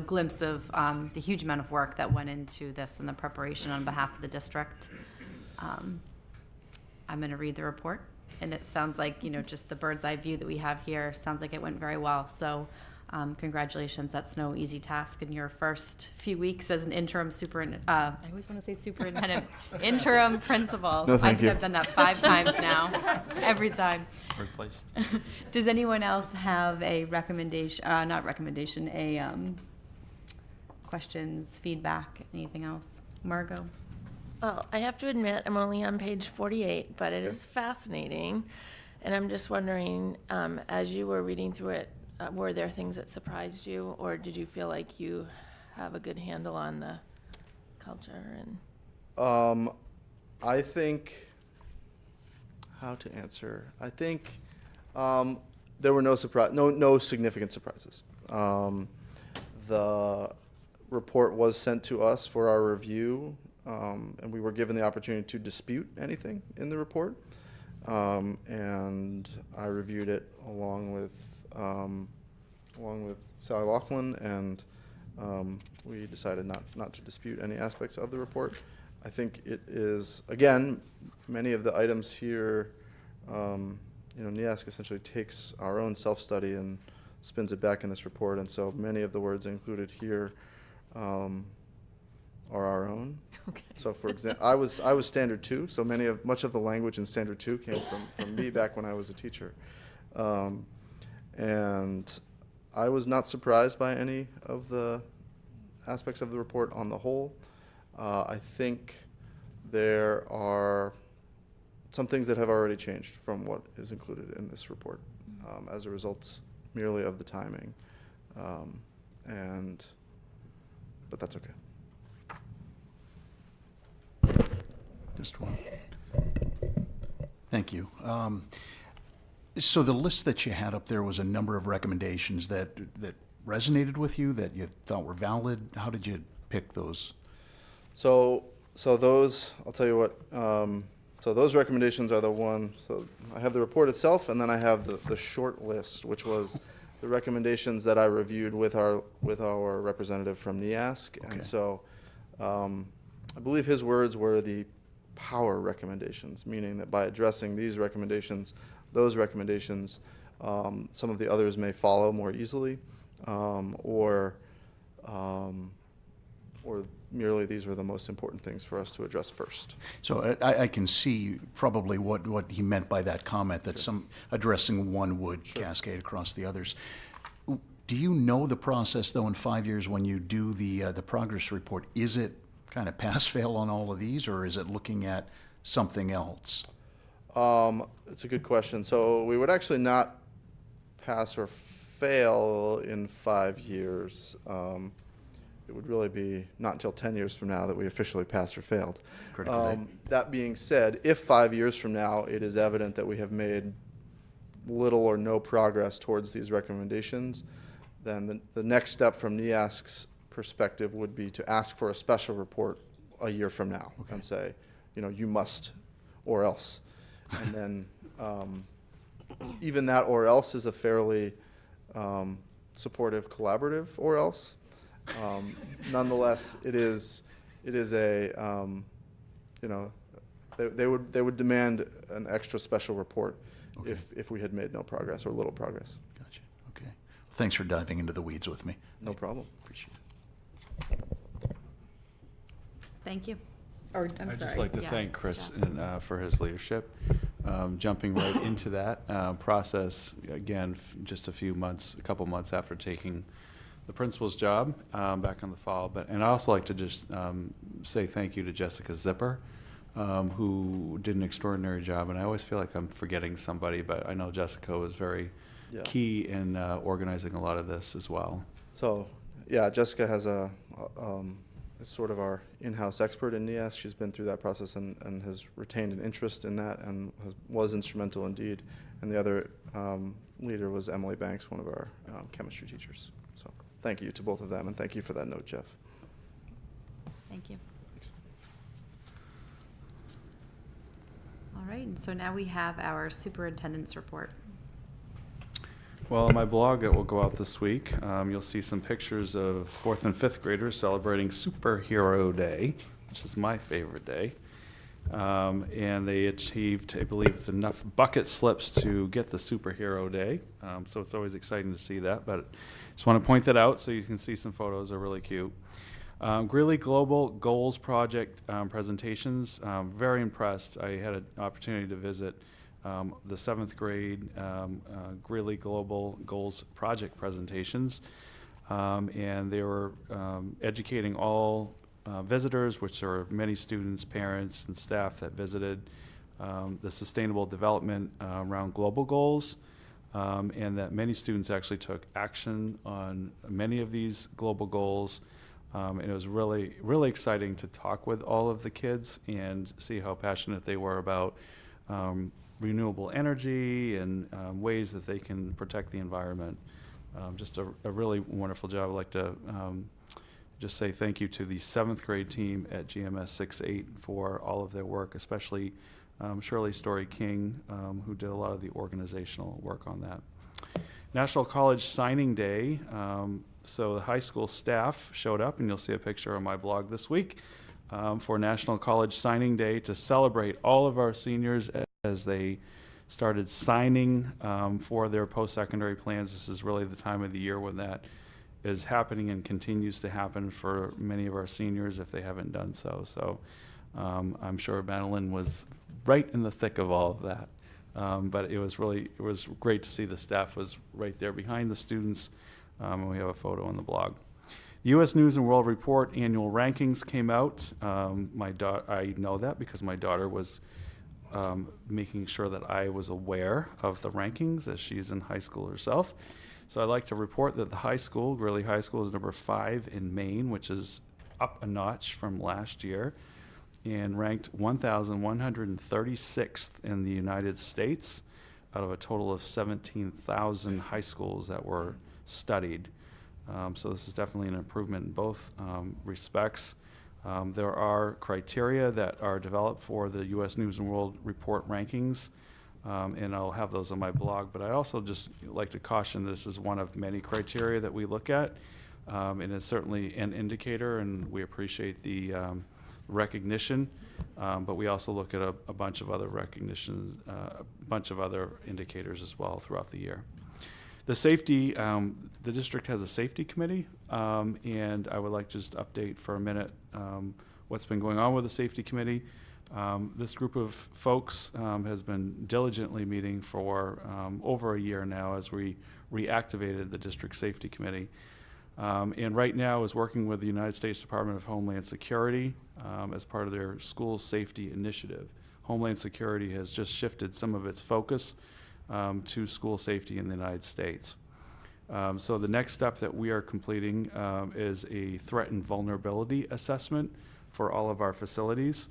glimpse of the huge amount of work that went into this and the preparation on behalf of the district. I'm going to read the report, and it sounds like, just the bird's eye view that we have here sounds like it went very well. So congratulations. That's no easy task in your first few weeks as an interim superintendent. I always want to say superintendent, interim principal. No, I think you. I've done that 5 times now, every time. Replaced. Does anyone else have a recommendation, questions, feedback, anything else? Margot? Well, I have to admit, I'm only on page 48, but it is fascinating. And I'm just wondering, as you were reading through it, were there things that surprised you, or did you feel like you have a good handle on the culture? And I think how to answer. I think there were no significant surprises. The report was sent to us for our review, and we were given the opportunity to dispute anything in the report. And I reviewed it along with Sally Laughlin, and we decided not to dispute any aspects of the report. I think it is, again, many of the items here, NEASC essentially takes our own self-study and spins it back in this report, and so many of the words included here are our own. Okay. So, for example, I was Standard 2, so much of the language in Standard 2 came from me back when I was a teacher, and I was not surprised by any of the aspects of the report on the whole. I think there are some things that have already changed from what is included in this report as a result merely of the timing, but that's okay. Just one. Thank you. So the list that you had up there was a number of recommendations that resonated with you, that you thought were valid. How did you pick those? So those, I'll tell you what, so those recommendations are the one, so I have the report itself, and then I have the short list, which was the recommendations that I reviewed with our representative from NEASC. Okay. And so I believe his words were the power recommendations, meaning that by addressing these recommendations, those recommendations, some of the others may follow more easily, or merely these were the most important things for us to address first. So I can see probably what he meant by that comment, that Sure. addressing one would cascade across the others. Do you know the process, though, in 5 years when you do the progress report? Is it kind of pass-fail on all of these, or is it looking at something else? It's a good question. So we would actually not pass or fail in 5 years. It would really be not until 10 years from now that we officially passed or failed. Critical date. That being said, if 5 years from now it is evident that we have made little or no progress towards these recommendations, then the next step from NEASC's perspective would be to ask for a special report a year from now and say, you must or else. And then even that or else is a fairly supportive, collaborative or else. Nonetheless, it is a, they would demand an extra special report if we had made no progress or little progress. Gotcha. Okay. Thanks for diving into the weeds with me. No problem. Appreciate it. Thank you. Or, I'm I'd sorry. just like to Yeah. thank Chris Yeah. for his leadership, jumping right into that process, again, just a couple months after taking the principal's job back in the fall. And I'd also like to just say thank you to Jessica Zipper, who did an extraordinary job. And I always feel like I'm forgetting somebody, but I know Jessica was very key in organizing a lot of this as well. So, yeah, Jessica has is sort of our in-house expert in NEASC. She's been through that process and has retained an interest in that and was instrumental indeed. And the other leader was Emily Banks, one of our chemistry teachers. So thank you to both of them, and thank you for that note, Jeff. Thank you. All right, and so now we have our superintendent's report. Well, on my blog that will go out this week, you'll see some pictures of 4th and 5th graders celebrating Superhero Day, which is my favorite day. And they achieved, I believe, enough bucket slips to get the Superhero Day. So it's always exciting to see that. But just want to point that out so you can see some photos. They're really cute. Greeley Global Goals Project presentations. Very impressed. I had an opportunity to visit the 7th grade Greeley Global Goals Project presentations, and they were educating all visitors, which are many students, parents, and staff that visited, the sustainable development around global goals, and that many students actually took action on many of these global goals. And it was really, really exciting to talk with all of the kids and see how passionate they were about renewable energy and ways that they can protect the environment. Just a really wonderful job. I'd like to just say thank you to the 7th grade team at GMS 6-8 for all of their work, especially Shirley Story King, who did a lot of the organizational work on that. National College Signing Day. So the high school staff showed up, and you'll see a picture on my blog this week, for National College Signing Day to celebrate all of our seniors as they started signing for their post-secondary plans. This is really the time of the year when that is happening and continues to happen for many of our seniors if they haven't done so. So I'm sure Madeline was right in the thick of all of that. But it was great to see the staff was right there behind the students, and we have a photo on the blog. The U.S. News and World Report annual rankings came out. I know that because my daughter was making sure that I was aware of the rankings as she's in high school herself. So I'd like to report that the high school, Greeley High School, is number 5 in Maine, which is up a notch from last year, and ranked 1,136th in the United States out of a total of 17,000 high schools that were studied. So this is definitely an improvement in both respects. There are criteria that are developed for the U.S. News and World Report rankings, and I'll have those on my blog. But I also just like to caution this is one of many criteria that we look at, and it's certainly an indicator, and we appreciate the recognition, but we also look at a bunch of other recognition, a bunch of other indicators as well throughout the year. The safety, the district has a safety committee, and I would like to just update for a minute what's been going on with the safety committee. This group of folks has been diligently meeting for over a year now as we reactivated the district safety committee. And right now is working with the United States Department of Homeland Security as part of their school safety initiative. Homeland Security has just shifted some of its focus to school safety in the United States. So the next step that we are completing is a threat and vulnerability assessment for all of our facilities.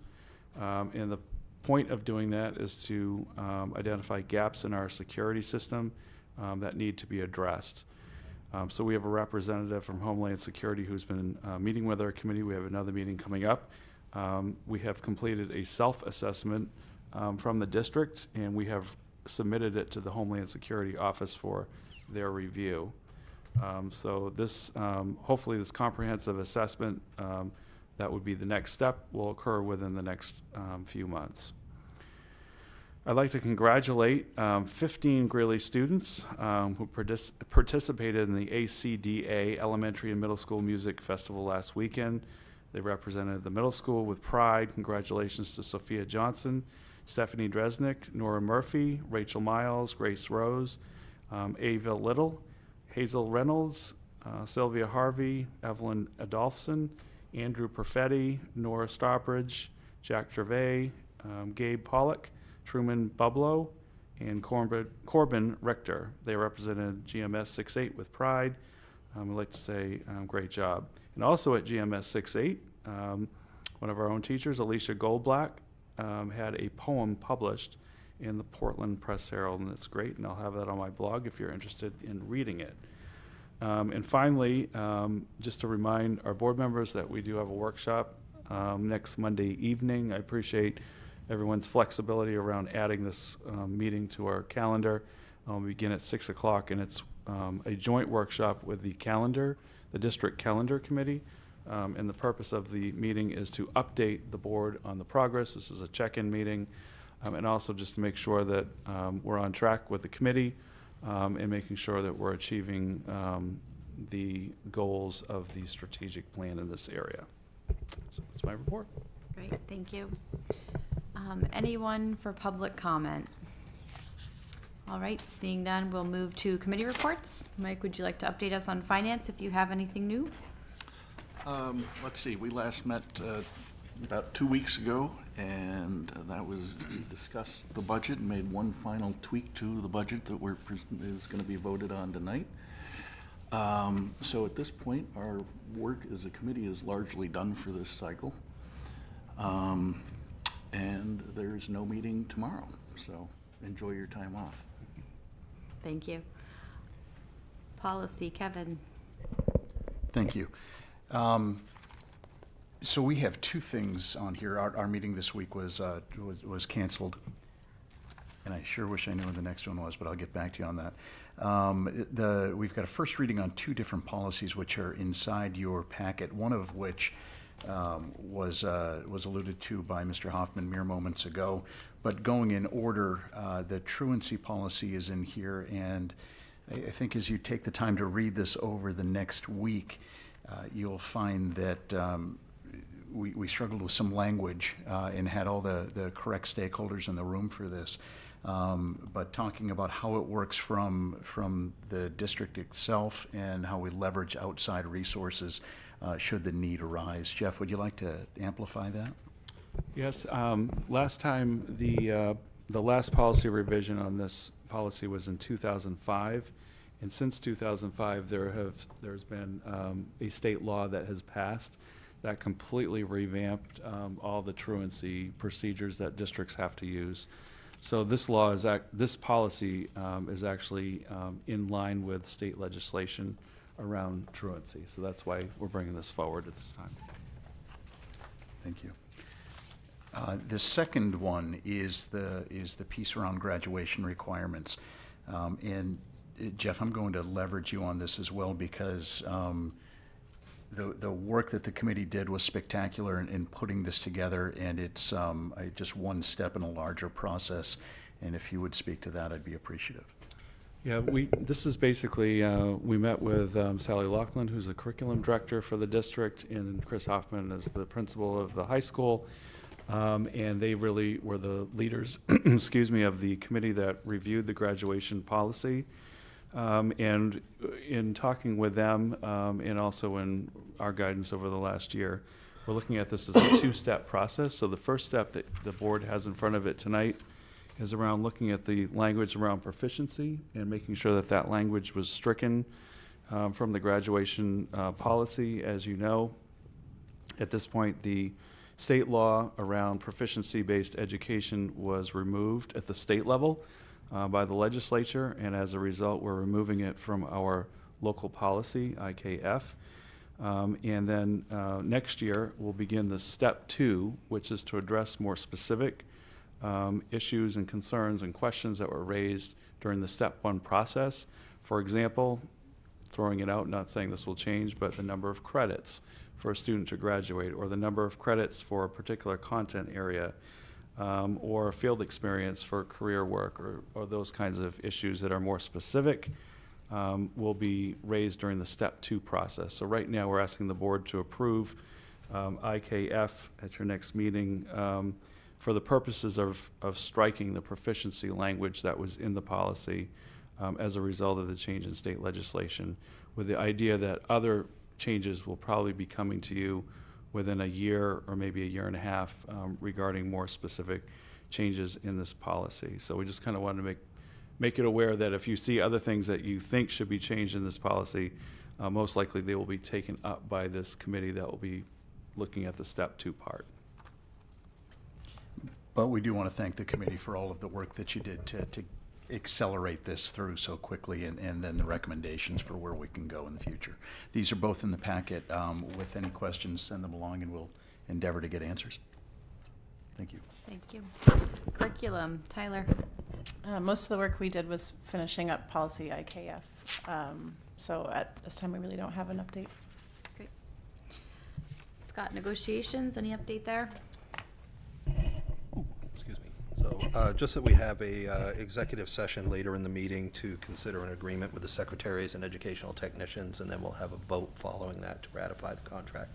And the point of doing that is to identify gaps in our security system that need to be addressed. So we have a representative from Homeland Security who's been meeting with our committee. We have another meeting coming up. We have completed a self-assessment from the district, and we have submitted it to the Homeland Security Office for their review. So this, hopefully this comprehensive assessment, that would be the next step, will occur within the next few months. I'd like to congratulate 15 Greeley students who participated in the ACDA Elementary and Middle School Music Festival last weekend. They represented the middle school with pride. Congratulations to Sophia Johnson, Stephanie Dresnick, Nora Murphy, Rachel Miles, Grace Rose, Ava Little, Hazel Reynolds, Sylvia Harvey, Evelyn Adolphson, Andrew Perfetti, Nora Starbridge, Jack Gervais, Gabe Pollock, Truman Bublow, and Corbin Richter. They represented GMS 6-8 with pride. I'd like to say great job. And also at GMS 6-8, one of our own teachers, Alicia Goldblatt, had a poem published in the Portland Press Herald, and it's great, and I'll have that on my blog if you're interested in reading it. And finally, just to remind our board members that we do have a workshop next Monday evening. I appreciate everyone's flexibility around adding this meeting to our calendar. We begin at 6 o'clock, and it's a joint workshop with the district calendar committee. And the purpose of the meeting is to update the board on the progress. This is a check-in meeting, and also just to make sure that we're on track with the committee and making sure that we're achieving the goals of the strategic plan in this area. So that's my report. Great, thank you. Anyone for public comment? All right, seeing none, we'll move to committee reports. Mike, would you like to update us on finance if you have anything new? Let's see, we last met about 2 weeks ago, and that was, we discussed the budget and made one final tweak to the budget that is going to be voted on tonight. So at this point, our work as a committee is largely done for this cycle. And there's no meeting tomorrow, so enjoy your time off. Thank you. Policy, Kevin. Thank you. So we have two things on here. Our meeting this week was canceled, and I sure wish I knew when the next one was, but I'll get back to you on that. We've got a first reading on two different policies which are inside your packet, one of which was alluded to by Mr. Hoffman mere moments ago. But going in order, the truancy policy is in here, and I think as you take the time to read this over the next week, you'll find that we struggled with some language and had all the correct stakeholders in the room for this. But talking about how it works from the district itself and how we leverage outside resources should the need arise. Jeff, would you like to amplify that? Yes, last time, the last policy revision on this policy was in 2005, and since 2005, there's been a state law that has passed that completely revamped all the truancy procedures that districts have to use. So this policy is actually in line with state legislation around truancy. So that's why we're bringing this forward at this time. Thank you. The second one is the piece around graduation requirements. And Jeff, I'm going to leverage you on this as well because the work that the committee did was spectacular in putting this together, and it's just one step in a larger process. And if you would speak to that, I'd be appreciative. Yeah, this is basically, we met with Sally Laughlin, who's the curriculum director for the district, and Chris Hoffman is the principal of the high school. And they really were the leaders, excuse me, of the committee that reviewed the graduation policy. And in talking with them, and also in our guidance over the last year, we're looking at this as a two-step process. So the first step that the board has in front of it tonight is around looking at the language around proficiency and making sure that that language was stricken from the graduation policy. As you know, at this point, the state law around proficiency-based education was removed at the state level by the legislature, and as a result, we're removing it from our local policy, IKF. And then next year, we'll begin the step 2, which is to address more specific issues and concerns and questions that were raised during the step 1 process. For example, throwing it out, not saying this will change, but the number of credits for a student to graduate, or the number of credits for a particular content area, or field experience for career work, or those kinds of issues that are more specific will be raised during the step 2 process. So right now we're asking the board to approve IKF at your next meeting for the purposes of striking the proficiency language that was in the policy as a result of the change in state legislation, with the idea that other changes will probably be coming to you within a year or maybe a year and a half regarding more specific changes in this policy. So we just kind of wanted to make it aware that if you see other things that you think should be changed in this policy, most likely they will be taken up by this committee that will be looking at the step 2 part. But we do want to thank the committee for all of the work that you did to accelerate this through so quickly, and then the recommendations for where we can go in the future. These are both in the packet. With any questions, send them along and we'll endeavor to get answers. Thank you. Thank you. Curriculum, Tyler. Most of the work we did was finishing up policy IKF. So at this time, we really don't have an update. Great. Scott, negotiations, any update there? Excuse me. So just that we have a executive session later in the meeting to consider an agreement with the secretaries and educational technicians, and then we'll have a vote following that to ratify the contract.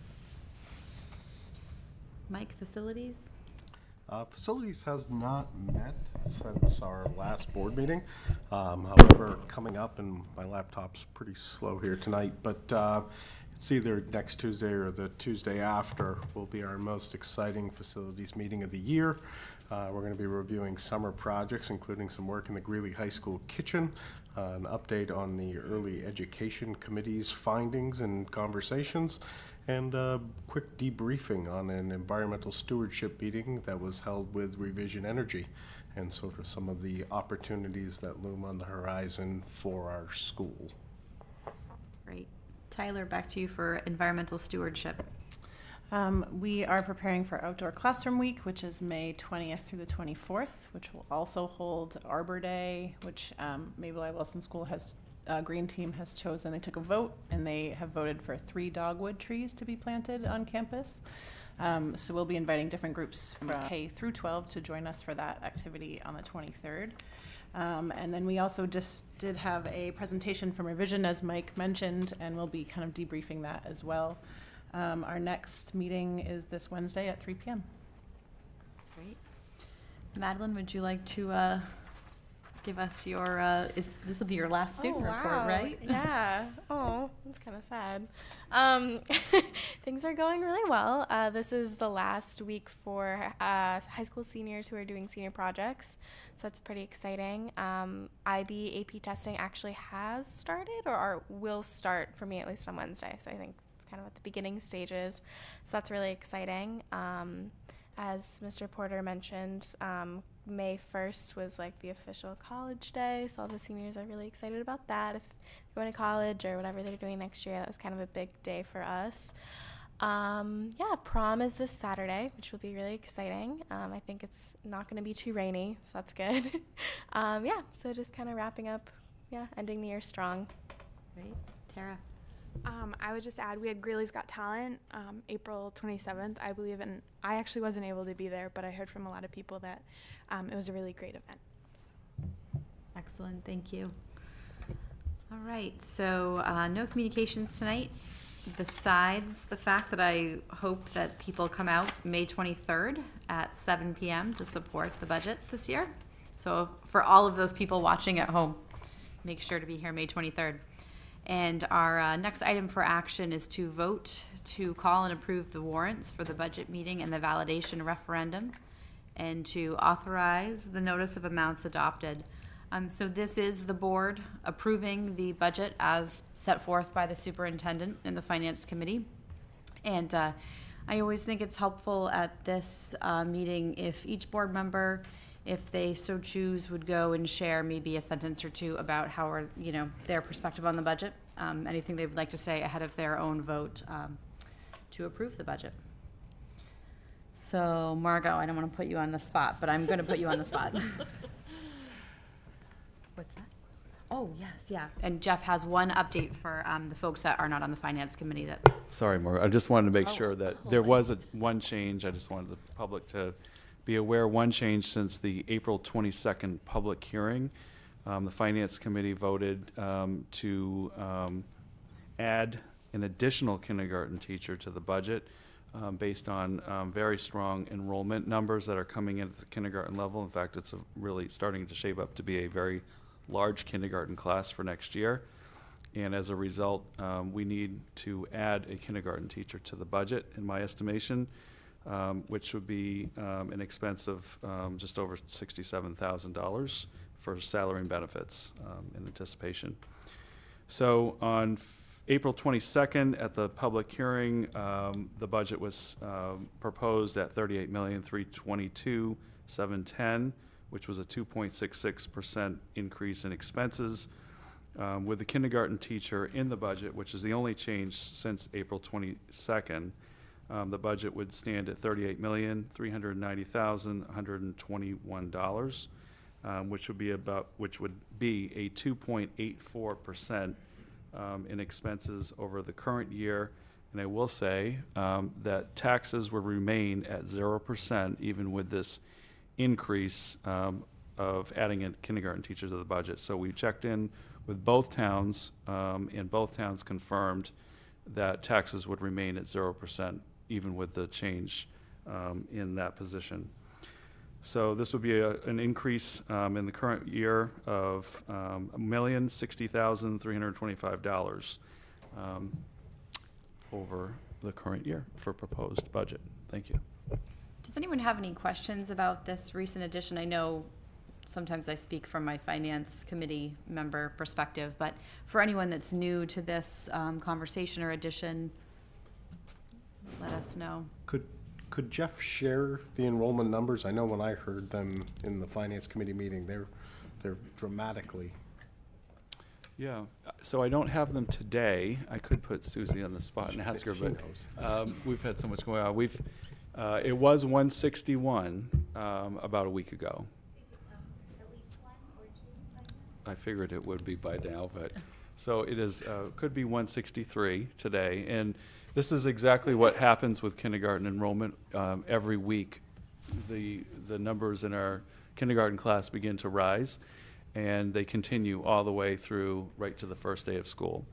Mike, facilities? Facilities has not met since our last board meeting. However, coming up, and my laptop's pretty slow here tonight, but it's either next Tuesday or the Tuesday after will be our most exciting facilities meeting of the year. We're going to be reviewing summer projects, including some work in the Greeley High School kitchen, an update on the Early Education Committee's findings and conversations, and a quick debriefing on an environmental stewardship meeting that was held with Revision Energy. and sort of some of the opportunities that loom on the horizon for our school. Great. Tyler, back to you for environmental stewardship. We are preparing for Outdoor Classroom Week, which is May 20th through the 24th, which will also hold Arbor Day, which Mabel I. Wilson School has, Green Team has chosen. They took a vote, and they have voted for 3 dogwood trees to be planted on campus. So we'll be inviting different groups from K through 12 to join us for that activity on the 23rd. And then we also just did have a presentation from Revision, as Mike mentioned, and we'll be kind of debriefing that as well. Our next meeting is this Wednesday at 3 p.m. Great. Madeline, would you like to give us your, this will be your last student report, right? Yeah. Oh, that's kind of sad. Things are going really well. This is the last week for high school seniors who are doing senior projects, so that's pretty exciting. IB AP testing actually has started, or will start for me at least on Wednesday, so I think it's kind of at the beginning stages, so that's really exciting. As Mr. Porter mentioned, May 1st was like the official college day, so all the seniors are really excited about that. If they're going to college or whatever they're doing next year, that was kind of a big day for us. Yeah, prom is this Saturday, which will be really exciting. I think it's not going to be too rainy, so that's good. Yeah, so just kind of wrapping up, ending the year strong. Great. Tara? I would just add, we had Greeley's Got Talent, April 27th, I believe, and I actually wasn't able to be there, but I heard from a lot of people that it was a really great event. Excellent, thank you. All right, so no communications tonight, besides the fact that I hope that people come out May 23rd at 7 p.m. to support the budget this year. So for all of those people watching at home, make sure to be here May 23rd. And our next item for action is to vote to call and approve the warrants for the budget meeting and the validation referendum, and to authorize the notice of amounts adopted. So this is the board approving the budget as set forth by the superintendent and the finance committee. And I always think it's helpful at this meeting if each board member, if they so choose, would go and share maybe a sentence or two about how, or, their perspective on the budget, anything they would like to say ahead of their own vote to approve the budget. So, Margot, I don't want to put you on the spot, but I'm going to put you on the spot. What's that? Oh, yes, yeah. And Jeff has one update for the folks that are not on the finance committee. That. Sorry, Maura. I just wanted to make sure that there was one change. I just wanted the public to be aware. One change since the April 22nd public hearing. The Finance Committee voted to add an additional kindergarten teacher to the budget based on very strong enrollment numbers that are coming in at the kindergarten level. In fact, it's really starting to shape up to be a very large kindergarten class for next year. And as a result, we need to add a kindergarten teacher to the budget, in my estimation, which would be an expense of just over $67,000 for salary and benefits in anticipation. So on April 22nd, at the public hearing, the budget was proposed at $38,322,710, which was a 2.66% increase in expenses. With the kindergarten teacher in the budget, which is the only change since April 22nd, the budget would stand at $38,390,121, which would be a 2.84% in expenses over the current year. And I will say that taxes will remain at 0% even with this increase of adding a kindergarten teacher to the budget. So we checked in with both towns, and both towns confirmed that taxes would remain at 0% even with the change in that position. So this would be an increase in the current year of $1,060,325 over the current year for proposed budget. Thank you. Does anyone have any questions about this recent addition? I know sometimes I speak from my finance committee member perspective, but for anyone that's new to this conversation or addition, let us know. Could Could Jeff share the enrollment numbers? I know when I heard them in the Finance Committee meeting, they're dramatically. Yeah, so I don't have them today. I could put Susie on the spot and ask her, She but knows. we've had so much going on. It was 161 about a week ago. I figured it would be by now, but so it is. Could be 163 today, and this is exactly what happens with kindergarten enrollment. Every week, the numbers in our kindergarten class begin to rise, and they continue all the way through right to the first day of school.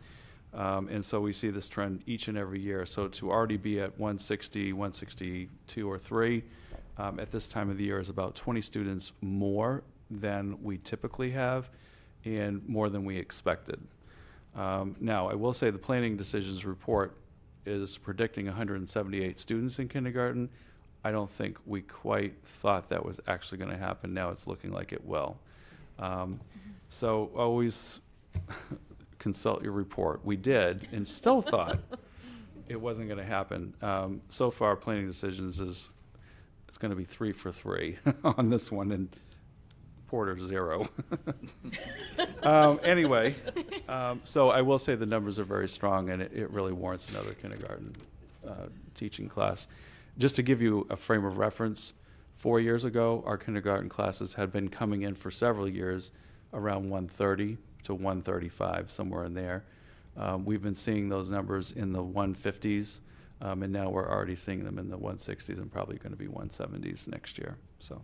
And so we see this trend each and every year. So to already be at 160, 162 or 3 at this time of the year is about 20 students more than we typically have and more than we expected. Now, I will say the planning decisions report is predicting 178 students in kindergarten. I don't think we quite thought that was actually going to happen. Now it's looking like it will. So always consult your report. We did and still thought it wasn't going to happen. So far, planning decisions is it's going to be 3 for 3 on this one, and Porter 0. Anyway, so I will say the numbers are very strong, and it really warrants another kindergarten teaching class. Just to give you a frame of reference, 4 years ago, our kindergarten classes had been coming in for several years around 130 to 135, somewhere in there. We've been seeing those numbers in the 150s, and now we're already seeing them in the 160s and probably going to be 170s next year. So.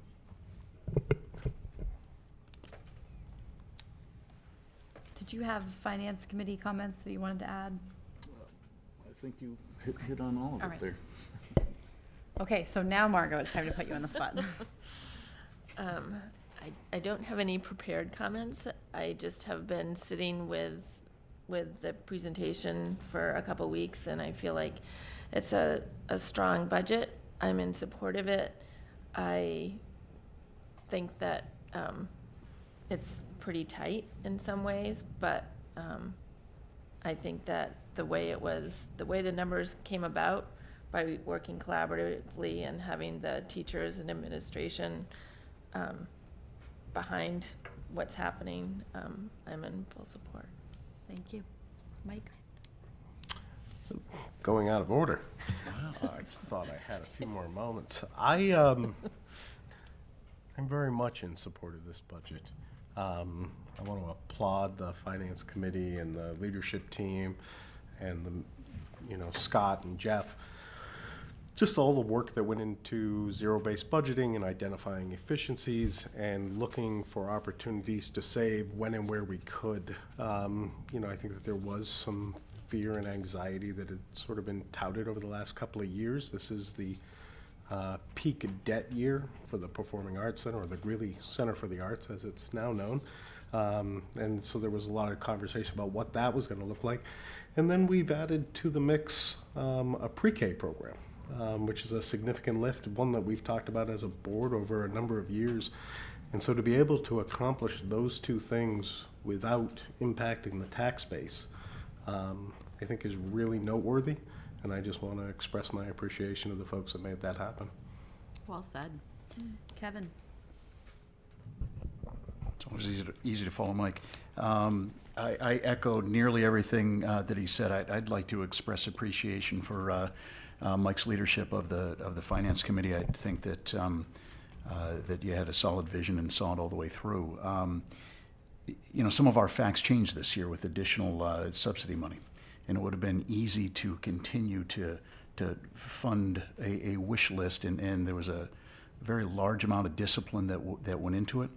Did you have Finance Committee comments that you wanted to add? I think you hit on all of All it right. there. Okay, so now, Margot, it's time to put you on the spot. I don't have any prepared comments. I just have been sitting with the presentation for a couple weeks, and I feel like it's a strong budget. I'm in support of it. I think that it's pretty tight in some ways, but I think that the way the numbers came about by working collaboratively and having the teachers and administration behind what's happening, I'm in full support. Thank you. Mike? Going out of order. I thought I had a few more moments. I'm very much in support of this budget. I want to applaud the Finance Committee and the leadership team and Scott and Jeff. Just all the work that went into zero-based budgeting and identifying efficiencies and looking for opportunities to save when and where we could. I think that there was some fear and anxiety that had sort of been touted over the last couple of years. This is the peak debt year for the Performing Arts Center, or the Greeley Center for the Arts, as it's now known. And so there was a lot of conversation about what that was going to look like. And then we've added to the mix a pre-K program, which is a significant lift, one that we've talked about as a board over a number of years. And so to be able to accomplish those two things without impacting the tax base, I think is really noteworthy. And I just want to express my appreciation of the folks that made that happen. Well said. Kevin? It's always easy to follow Mike. I echo nearly everything that he said. I'd like to express appreciation for Mike's leadership of the Finance Committee. I think that that you had a solid vision and saw it all the way through. Some of our facts changed this year with additional subsidy money, and it would have been easy to continue to fund a wish list, and there was a very large amount of discipline that went into it.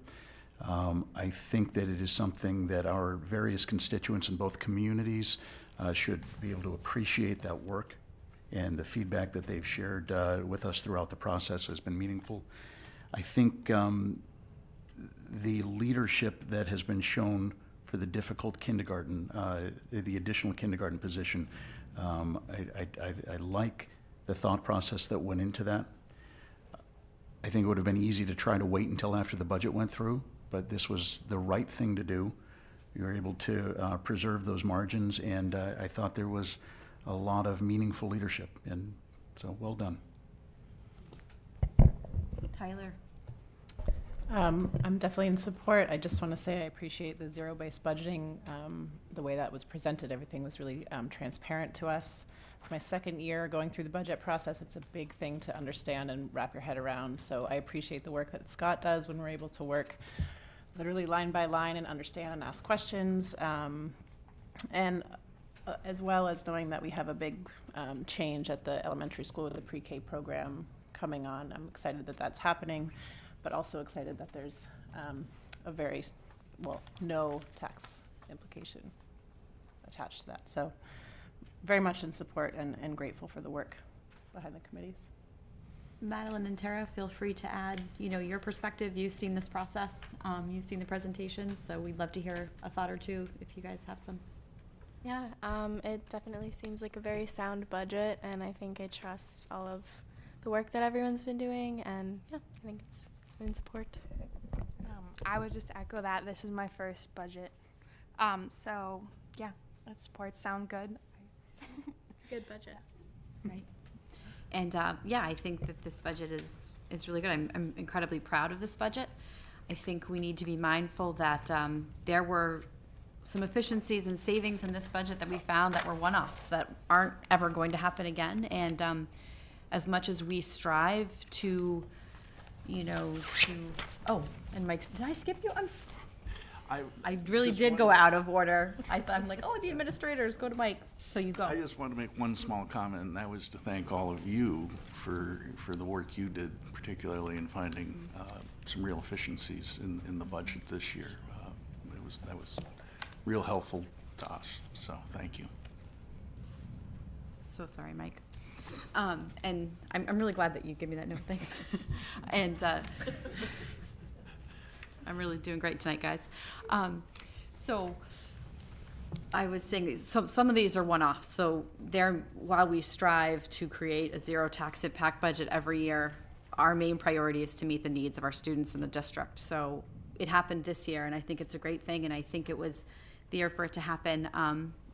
I think that it is something that our various constituents in both communities should be able to appreciate that work, and the feedback that they've shared with us throughout the process has been meaningful. I think the leadership that has been shown for the difficult kindergarten, the additional kindergarten position, I like the thought process that went into that. I think it would have been easy to try to wait until after the budget went through, but this was the right thing to do. You were able to preserve those margins, and I thought there was a lot of meaningful leadership, and so well done. Tyler? I'm definitely in support. I just want to say I appreciate the zero-based budgeting, the way that was presented. Everything was really transparent to us. It's my second year going through the budget process. It's a big thing to understand and wrap your head around. So I appreciate the work that Scott does when we're able to work literally line by line and understand and ask questions. And as well as knowing that we have a big change at the elementary school with the pre-K program coming on. I'm excited that that's happening, but also excited that there's no tax implication attached to that. So very much in support and grateful for the work behind the committees. Madeline and Tara, feel free to add, your perspective. You've seen this process, you've seen the presentation, so we'd love to hear a thought or two if you guys have some. Yeah, it definitely seems like a very sound budget, and I think I trust all of the work that everyone's been doing, and yeah, I think it's in support. I would just echo that. This is my first budget. So yeah, that support sound good. It's a good budget. Right. And yeah, I think that this budget is really good. I'm incredibly proud of this budget. I think we need to be mindful that there were some efficiencies and savings in this budget that we found that were one-offs that aren't ever going to happen again. And as much as we strive to, and Mike, did I skip you? I really did go out of order. I'm like, the administrators, go to Mike. So you go. I just want to make one small comment, and that was to thank all of you for the work you did, particularly in finding some real efficiencies in the budget this year. That was real helpful to us, so thank you. So sorry, Mike. And I'm really glad that you gave me that note, thanks. And I'm really doing great tonight, guys. So I was saying some of these are one-offs. So while we strive to create a zero tax impact budget every year, our main priority is to meet the needs of our students in the district. So it happened this year, and I think it's a great thing, and I think it was the year for it to happen.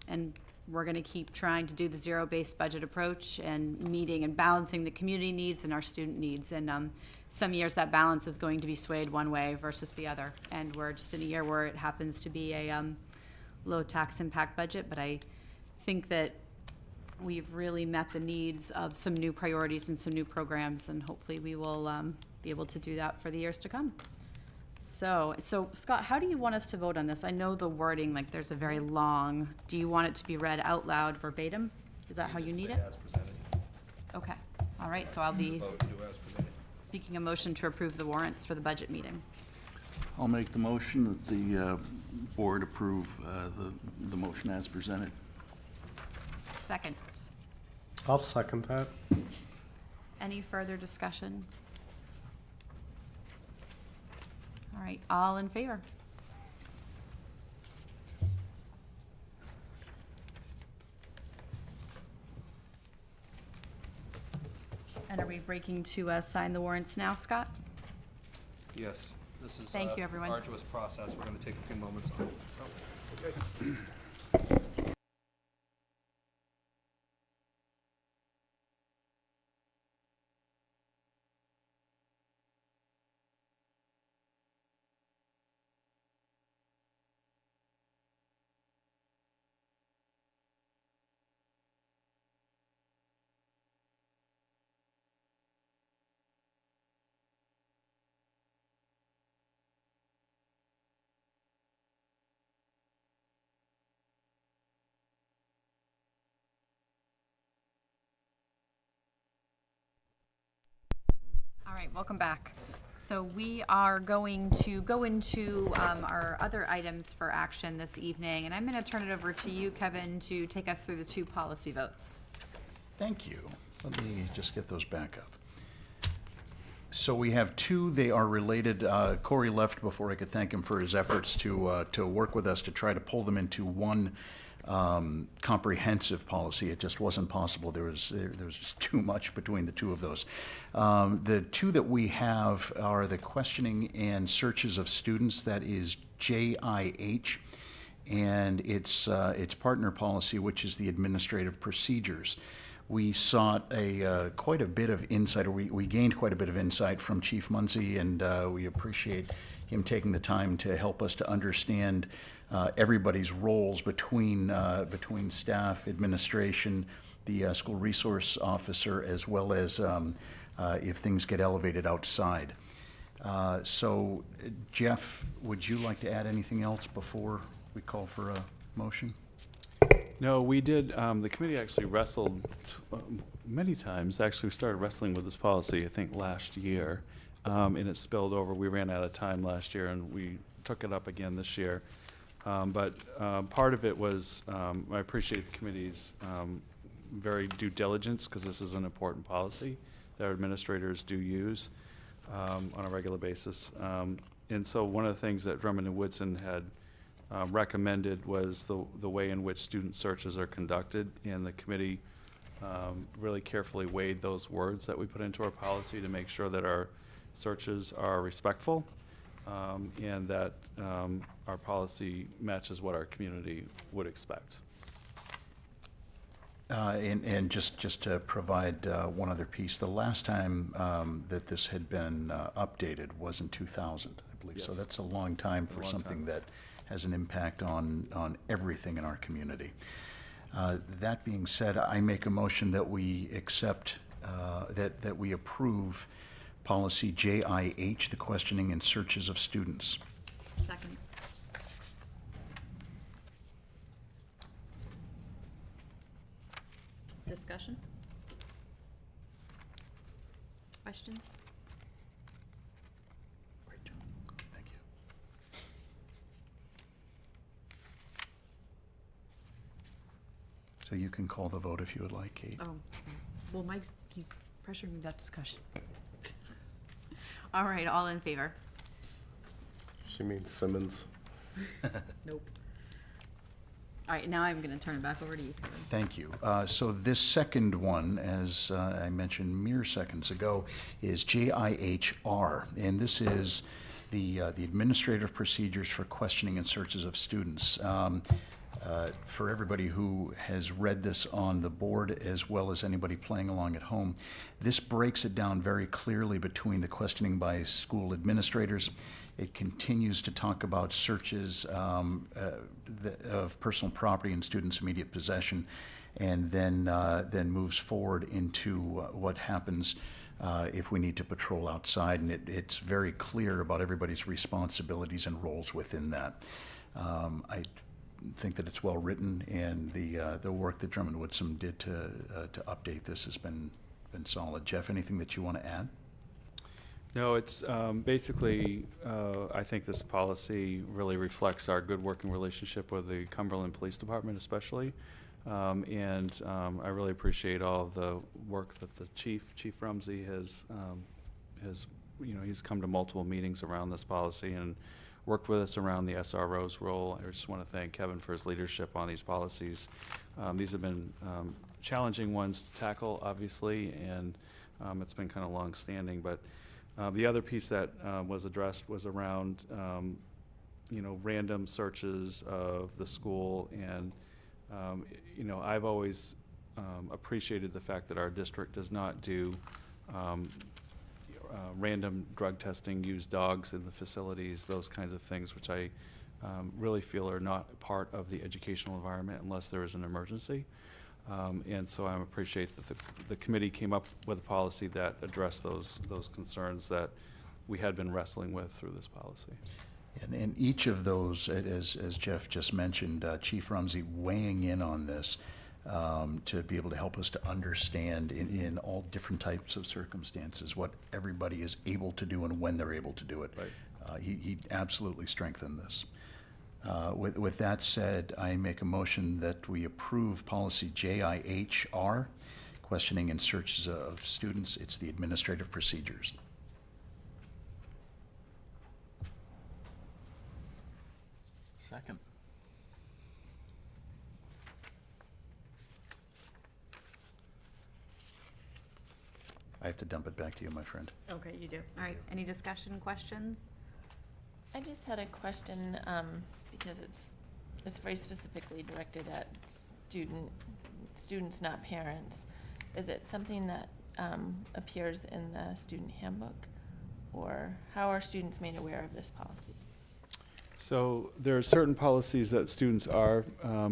And we're going to keep trying to do the zero-based budget approach and meeting and balancing the community needs and our student needs. And some years that balance is going to be swayed one way versus the other. And we're just in a year where it happens to be a low tax impact budget. But I think that we've really met the needs of some new priorities and some new programs. And hopefully we will be able to do that for the years to come. So Scott, how do you want us to vote on this? I know the wording, there's a very long, do you want it to be read out loud verbatim? Is that how you need it? As presented. Okay, all right, so I'll be Vote, do as presented. seeking a motion to approve the warrants for the budget meeting. I'll make the motion that the board approve the motion as presented. Second. I'll second that. Any further discussion? All right, all in favor? And are we breaking to sign the warrants now, Scott? Yes, this is Thank you, everyone. arduous process. We're going to take a few moments on it. So, okay. All right, welcome back. So we are going to go into our other items for action this evening, and I'm going to turn it over to you, Kevin, to take us through the two policy votes. Thank you. Let me just get those back up. So we have two. They are related. Corey left before I could thank him for his efforts to work with us to try to pull them into one comprehensive policy. It just wasn't possible. There was just too much between the two of those. The two that we have are the questioning and searches of students. That is JIH, and its partner policy, which is the administrative procedures. we sought quite a bit of insight, or we gained quite a bit of insight from Chief Munsey, and we appreciate him taking the time to help us to understand everybody's roles between staff, administration, the school resource officer, as well as if things get elevated outside. So, Jeff, would you like to add anything else before we call for a motion? No, we did, the committee actually wrestled many times. Actually, we started wrestling with this policy, I think, last year, and it spilled over. We ran out of time last year, and we took it up again this year. But part of it was, I appreciate the committee's very due diligence, because this is an important policy that our administrators do use on a regular basis. And so one of the things that Drummond and Woodson had recommended was the way in which student searches are conducted, and the committee really carefully weighed those words that we put into our policy to make sure that our searches are respectful and that our policy matches what our community would expect. And just to provide one other piece, the last time that this had been updated was in 2000, I believe. Yes. So that's a long time for something that has an impact on everything in our community. That being said, I make a motion that we accept, that we approve policy JIH, the questioning and searches of students. Second. Discussion? Questions? Great job. Thank you. So you can call the vote if you would like, Kate. Oh, well, Mike's, he's pressuring me with that discussion. All right, all in favor? She means Simmons. Nope. All right, now I'm going to turn it back over to you, Kevin. Thank you. So this second one, as I mentioned mere seconds ago, is JIHR, and this is the administrative procedures for questioning and searches of students. For everybody who has read this on the board, as well as anybody playing along at home, this breaks it down very clearly between the questioning by school administrators. It continues to talk about searches of personal property in students' immediate possession, and then moves forward into what happens if we need to patrol outside. And it's very clear about everybody's responsibilities and roles within that. I think that it's well written, and the work that Drummond Woodson did to update this has been solid. Jeff, anything that you want to add? No, it's basically, I think this policy really reflects our good working relationship with the Cumberland Police Department especially. And I really appreciate all of the work that the Chief Rumsey has, he's come to multiple meetings around this policy and worked with us around the SRO's role. I just want to thank Kevin for his leadership on these policies. These have been challenging ones to tackle, obviously, and it's been kind of long-standing. But the other piece that was addressed was around, random searches of the school. And, I've always appreciated the fact that our district does not do random drug testing, use dogs in the facilities, those kinds of things, which I really feel are not part of the educational environment unless there is an emergency. And so I appreciate that the committee came up with a policy that addressed those concerns that we had been wrestling with through this policy. And each of those, as Jeff just mentioned, Chief Rumsey weighing in on this to be able to help us to understand in all different types of circumstances what everybody is able to do and when they're able to do it. Right. He absolutely strengthened this. With that said, I make a motion that we approve policy JIHR, questioning and searches of students. It's the administrative procedures. Second. I have to dump it back to you, my friend. Okay, you do. All right, any discussion, questions? I just had a question, because it's very specifically directed at students, not parents. is it something that appears in the student handbook? Or how are students made aware of this policy? So there are certain policies that students are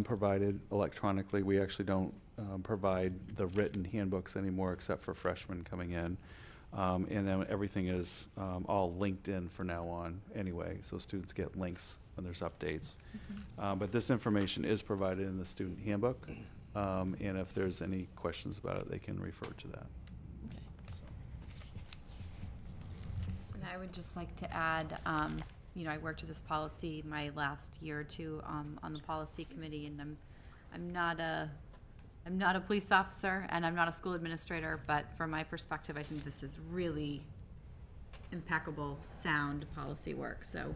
provided electronically. We actually don't provide the written handbooks anymore except for freshmen coming in. And then everything is all linked in for now on anyway, so students get links when there's updates. But this information is provided in the student handbook, and if there's any questions about it, they can refer to that. Okay. And I would just like to add, you know, I worked with this policy my last year or two on the policy committee, and I'm not a police officer and I'm not a school administrator, but from my perspective, I think this is really impeccable, sound policy work. So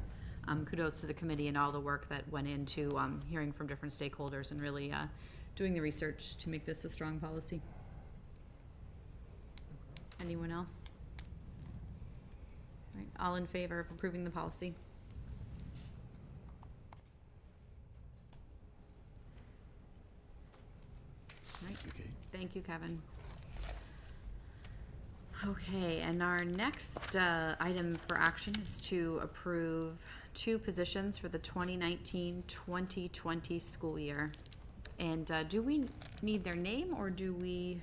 kudos to the committee and all the work that went into hearing from different stakeholders and really doing the research to make this a strong policy. Anyone else? All right, all in favor of approving the policy? Right. Okay. Thank you, Kevin. Okay, and our next item for action is to approve 2 positions for the 2019-2020 school year. And do we need their name, or do we,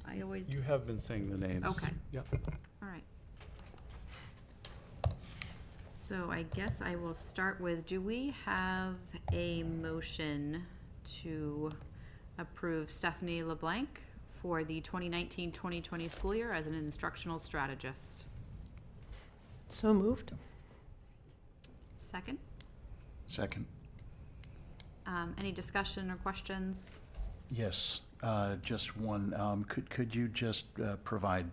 I always... You have been saying the names. Okay. Yep. All right. So I guess I will start with, do we have a motion to approve Stephanie LeBlanc for the 2019-2020 school year as an instructional strategist? So moved. Second? Second. Any discussion or questions? Yes, just one. Could you just provide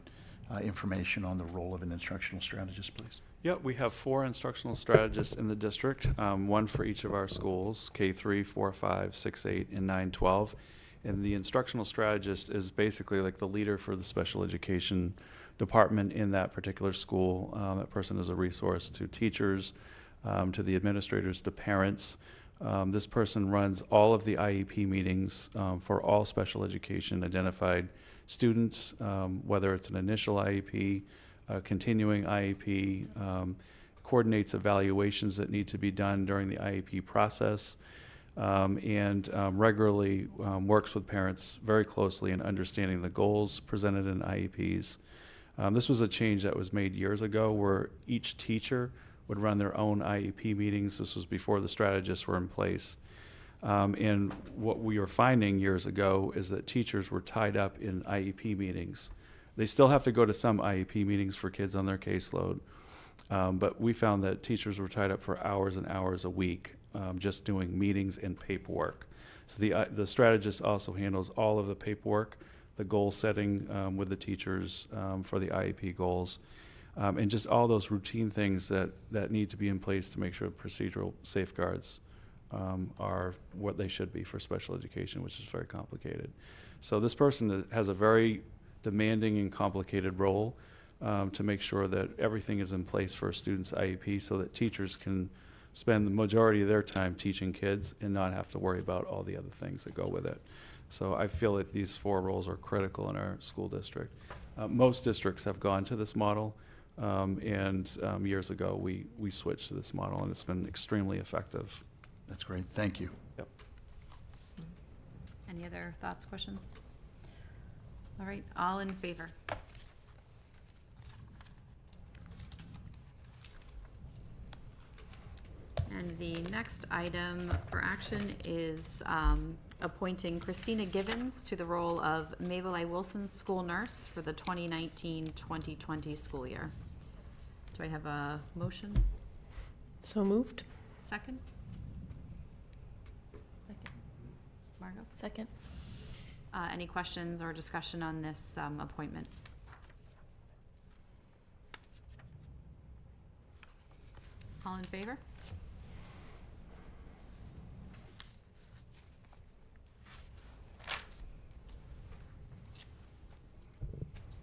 information on the role of an instructional strategist, please? Yep, we have 4 instructional strategists in the district, 1 for each of our schools, K3, 4, 5, 6, 8, and 9, 12. And the instructional strategist is basically like the leader for the special education department in that particular school. That person is a resource to teachers, to the administrators, to parents. This person runs all of the IEP meetings for all special education identified students, whether it's an initial IEP, continuing IEP, coordinates evaluations that need to be done during the IEP process, and regularly works with parents very closely in understanding the goals presented in IEPs. This was a change that was made years ago where each teacher would run their own IEP meetings. This was before the strategists were in place. And what we were finding years ago is that teachers were tied up in IEP meetings. They still have to go to some IEP meetings for kids on their caseload, but we found that teachers were tied up for hours and hours a week just doing meetings and paperwork. So the strategist also handles all of the paperwork, the goal setting with the teachers for the IEP goals, and just all those routine things that need to be in place to make sure procedural safeguards are what they should be for special education, which is very complicated. So this person has a very demanding and complicated role to make sure that everything is in place for a student's IEP so that teachers can spend the majority of their time teaching kids and not have to worry about all the other things that go with it. So I feel that these 4 roles are critical in our school district. Most districts have gone to this model, and years ago we switched to this model, and it's been extremely effective. That's great. Thank you. Yep. Any other thoughts, questions? All right, all in favor? And the next item for action is appointing Christina Givens to the role of Mabel I. Wilson School Nurse for the 2019-2020 school year. Do I have a motion? So moved. Second? Second. Margot? Second. Any questions or discussion on this appointment? All in favor?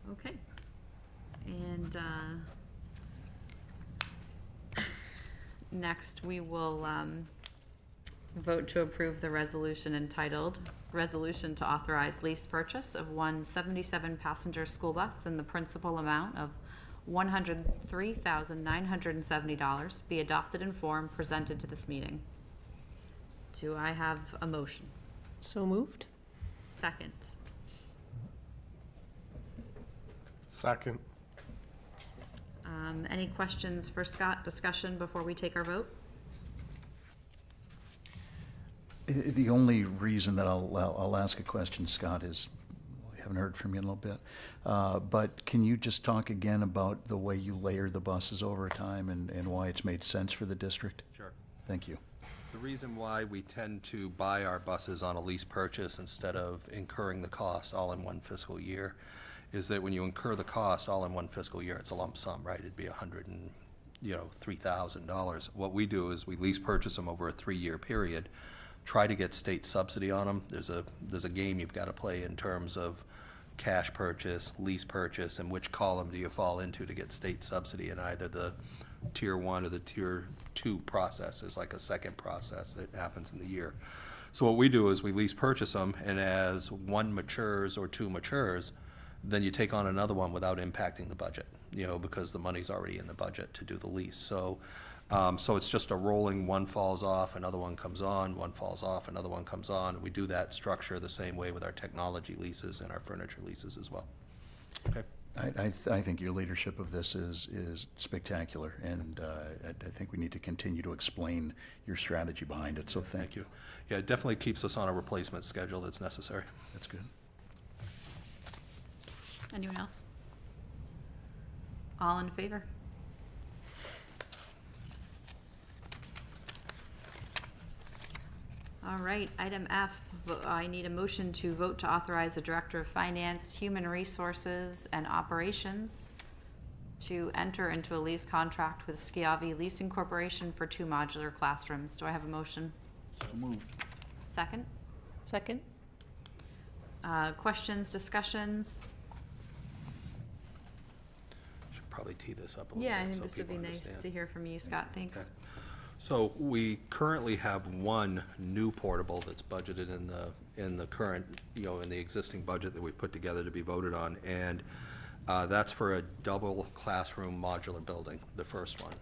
Okay. And next we will vote to approve the resolution entitled, Resolution to Authorize Lease Purchase of one 77-passenger school bus in the principal amount of $103,970 be adopted in form presented to this meeting. Do I have a motion? So moved. Second. Second. Any questions for Scott, discussion before we take our vote? The only reason that I'll ask a question, Scott, is we haven't heard from you in a little bit. But can you just talk again about the way you layer the buses over time and why it's made sense for the district? Sure. Thank you. The reason why we tend to buy our buses on a lease purchase instead of incurring the cost all in one fiscal year is that when you incur the cost all in one fiscal year, it's a lump sum, right? It'd be $3,000. What we do is we lease purchase them over a 3-year period, try to get state subsidy on them. There's a game you've got to play in terms of cash purchase, lease purchase, and which column do you fall into to get state subsidy in either the Tier 1 or the Tier 2 process. There's like a second process that happens in the year. So what we do is we lease purchase them, and as one matures or two matures, then you take on another one without impacting the budget, because the money's already in the budget to do the lease. So it's just a rolling, one falls off, another one comes on, one falls off, another one comes on. We do that structure the same way with our technology leases and our furniture leases as well. Okay. I think your leadership of this is spectacular, and I think we need to continue to explain your strategy behind it, so thank you. Yeah, it definitely keeps us on a replacement schedule that's necessary. That's good. Anyone else? All in favor? All right, item F, I need a motion to vote to authorize the Director of Finance, Human Resources, and Operations to enter into a lease contract with Schiavi Leasing Corporation for 2 modular classrooms. Do I have a motion? So moved. Second? Second. Questions, discussions? Should probably tee this up a little Yeah, I bit think so this would be people nice understand. to hear from you, Scott. Thanks. Okay. So we currently have one new portable that's budgeted in the current, in the existing budget that we put together to be voted on, and that's for a double classroom modular building, the first one,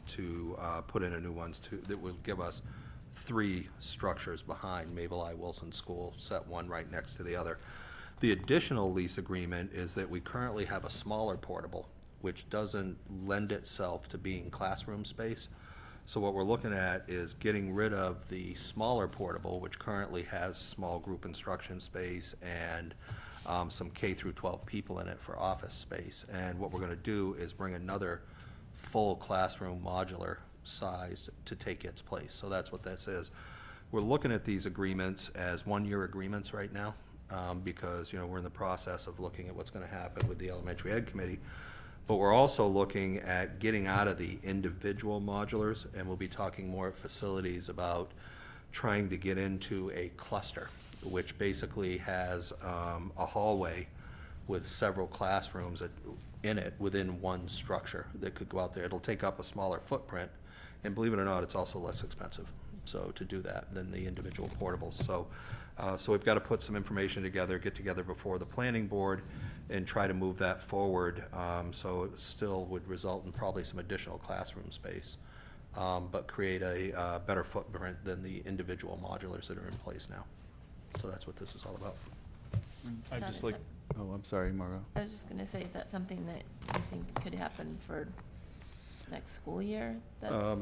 to put in a new ones that will give us 3 structures behind Mabel I. Wilson School, set one right next to the other. The additional lease agreement is that we currently have a smaller portable, which doesn't lend itself to being classroom space. So what we're looking at is getting rid of the smaller portable, which currently has small group instruction space and some K through 12 people in it for office space. And what we're going to do is bring another full classroom modular sized to take its place. So that's what this is. We're looking at these agreements as 1-year agreements right now because we're in the process of looking at what's going to happen with the elementary ed committee. But we're also looking at getting out of the individual modulars, and we'll be talking more at facilities about trying to get into a cluster, which basically has a hallway with several classrooms in it within one structure that could go out there. It'll take up a smaller footprint, and believe it or not, it's also less expensive to do that than the individual portables. So we've got to put some information together, get together before the planning board, and try to move that forward. So it still would result in probably some additional classroom space, but create a better footprint than the individual modulars that are in place now. So that's what this is all about. I'd just like, oh, I'm sorry, Margo. I was just going to say, is that something that you think could happen for next school year?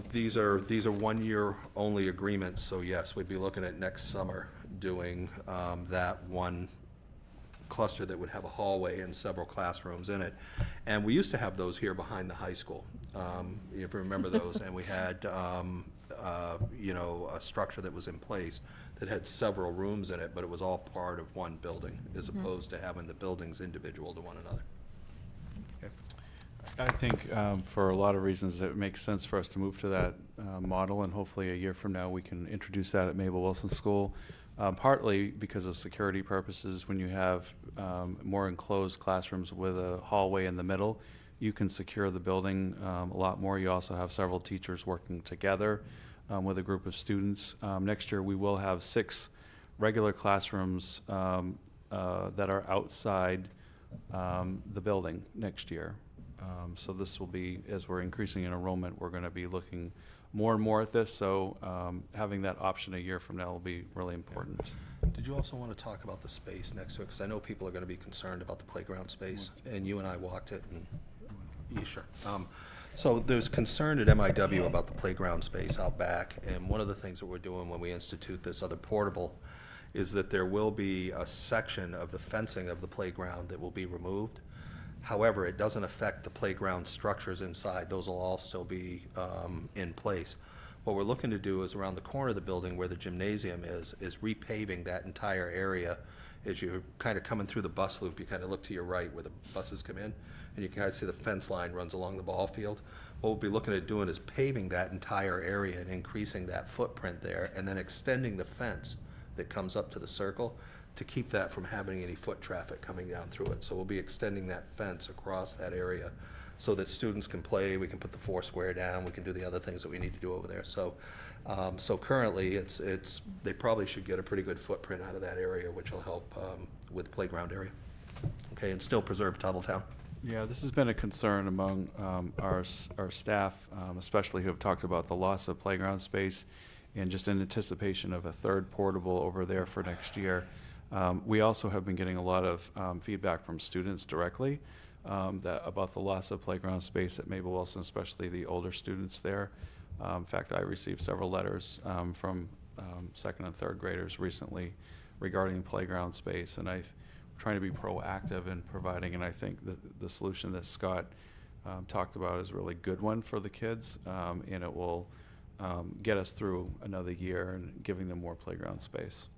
These are 1-year only agreements, so yes, we'd be looking at next summer doing that one cluster that would have a hallway and several classrooms in it. And we used to have those here behind the high school, if you remember those, and we had a structure that was in place that had several rooms in it, but it was all part of one building, as opposed to having the buildings individual to one another. Okay. I think for a lot of reasons it makes sense for us to move to that model, and hopefully a year from now we can introduce that at Mabel Wilson School. Partly because of security purposes. When you have more enclosed classrooms with a hallway in the middle, you can secure the building a lot more. You also have several teachers working together with a group of students. Next year, we will have 6 regular classrooms that are outside the building next year. So this will be, as we're increasing in enrollment, we're going to be looking more and more at this. So having that option a year from now will be really important. Did you also want to talk about the space next to it? Because I know people are going to be concerned about the playground space, and you and I walked it, and yeah, sure. So there's concern at MIW about the playground space out back, and one of the things that we're doing when we institute this other portable is that there will be a section of the fencing of the playground that will be removed. However, it doesn't affect the playground structures inside. Those will all still be in place. What we're looking to do is around the corner of the building where the gymnasium is repaving that entire area. As you're kind of coming through the bus loop, you kind of look to your right where the buses come in, and you can kind of see the fence line runs along the ball field. What we'll be looking at doing is paving that entire area and increasing that footprint there, and then extending the fence that comes up to the circle to keep that from having any foot traffic coming down through it. So we'll be extending that fence across that area so that students can play, we can put the 4 square down, we can do the other things that we need to do over there. So so currently, they probably should get a pretty good footprint out of that area, which will help with the playground area. Okay, and still preserve Tuttletown. Yeah, this has been a concern among our staff, especially who have talked about the loss of playground space and just in anticipation of a 3rd portable over there for next year. We also have been getting a lot of feedback from students directly about the loss of playground space at Mabel Wilson, especially the older students there. In fact, I received several letters from 2nd and 3rd graders recently regarding playground space, and I'm trying to be proactive in providing, and I think the solution that Scott talked about is a really good one for the kids, and it will get us through another year and giving them more playground space,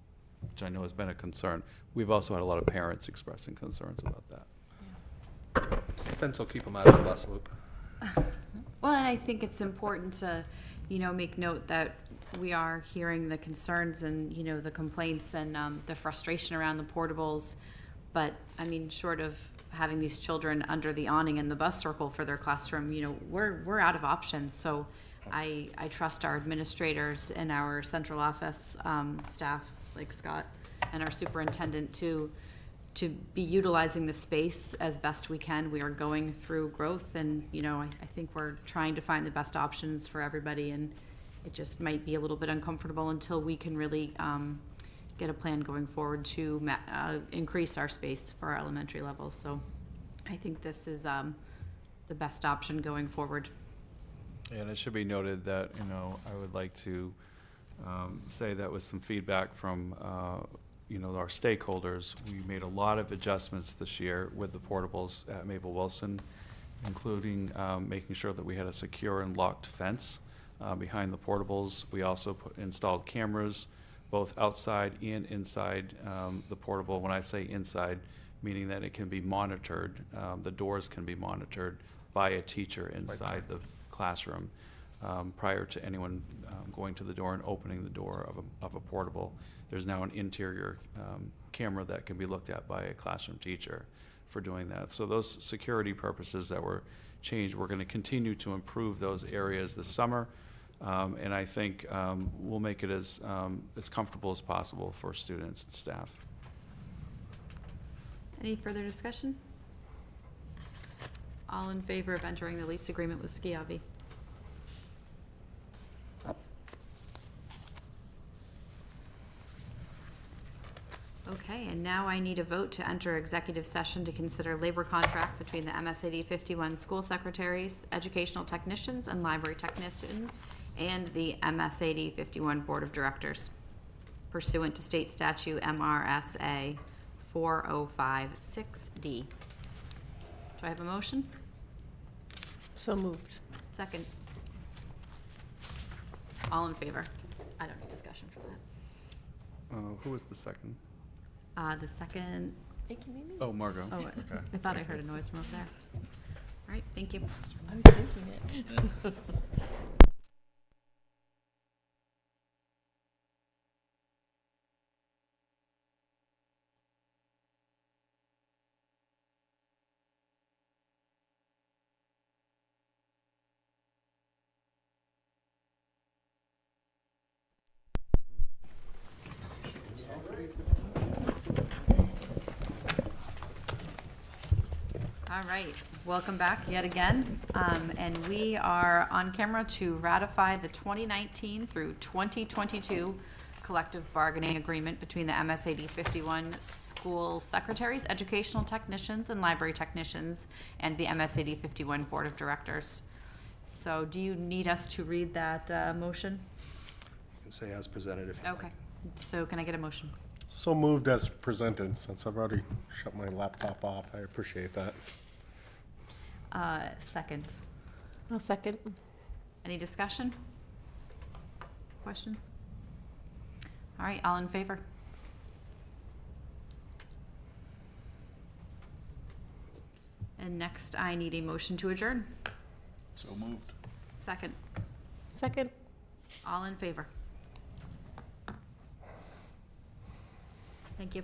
which I know has been a concern. We've also had a lot of parents expressing concerns about that. Fence will keep them out of the bus loop. Well, and I think it's important to, make note that we are hearing the concerns and, the complaints and the frustration around the portables. But, I mean, short of having these children under the awning in the bus circle for their classroom, we're out of options. So I trust our administrators and our central office staff, like Scott, and our superintendent to be utilizing the space as best we can. We are going through growth, and I think we're trying to find the best options for everybody, and it just might be a little bit uncomfortable until we can really get a plan going forward to increase our space for our elementary levels. So I think this is the best option going forward. And it should be noted that, I would like to say that with some feedback from, our stakeholders, we made a lot of adjustments this year with the portables at Mabel Wilson, including making sure that we had a secure and locked fence behind the portables. We also installed cameras both outside and inside the portable. When I say inside, meaning that it can be monitored, the doors can be monitored by a teacher inside the classroom prior to anyone going to the door and opening the door of a portable. There's now an interior camera that can be looked at by a classroom teacher for doing that. So those security purposes that were changed, we're going to continue to improve those areas this summer, and I think we'll make it as comfortable as possible for students and staff. Any further discussion? All in favor of entering the lease agreement with Skiavi? Okay, and now I need a vote to enter executive session to consider labor contract between the MSAD 51 school secretaries, educational technicians, and library technicians, and the MSAD 51 board of directors pursuant to state statute MRSA 4056D. Do I have a motion? So moved. Second. All in favor? I don't need discussion for that. Who was the second? The second, It can be me. Oh, Margot. oh, Okay. I thought I heard a noise from over there. All right, thank you. I was thinking it. All right, welcome back yet again. And we are on camera to ratify the 2019 through 2022 collective bargaining agreement between the MSAD 51 school secretaries, educational technicians, and library technicians, and the MSAD 51 Board of Directors. So do you need us to read that motion? You can say as presented if you like. Okay, so can I get a motion? So moved as presented, since I've already shut my laptop off. I appreciate that. Second. I'll second. Any discussion? Questions? All right, all in favor? And next, I need a motion to adjourn. So moved. Second. Second. All in favor? Thank you.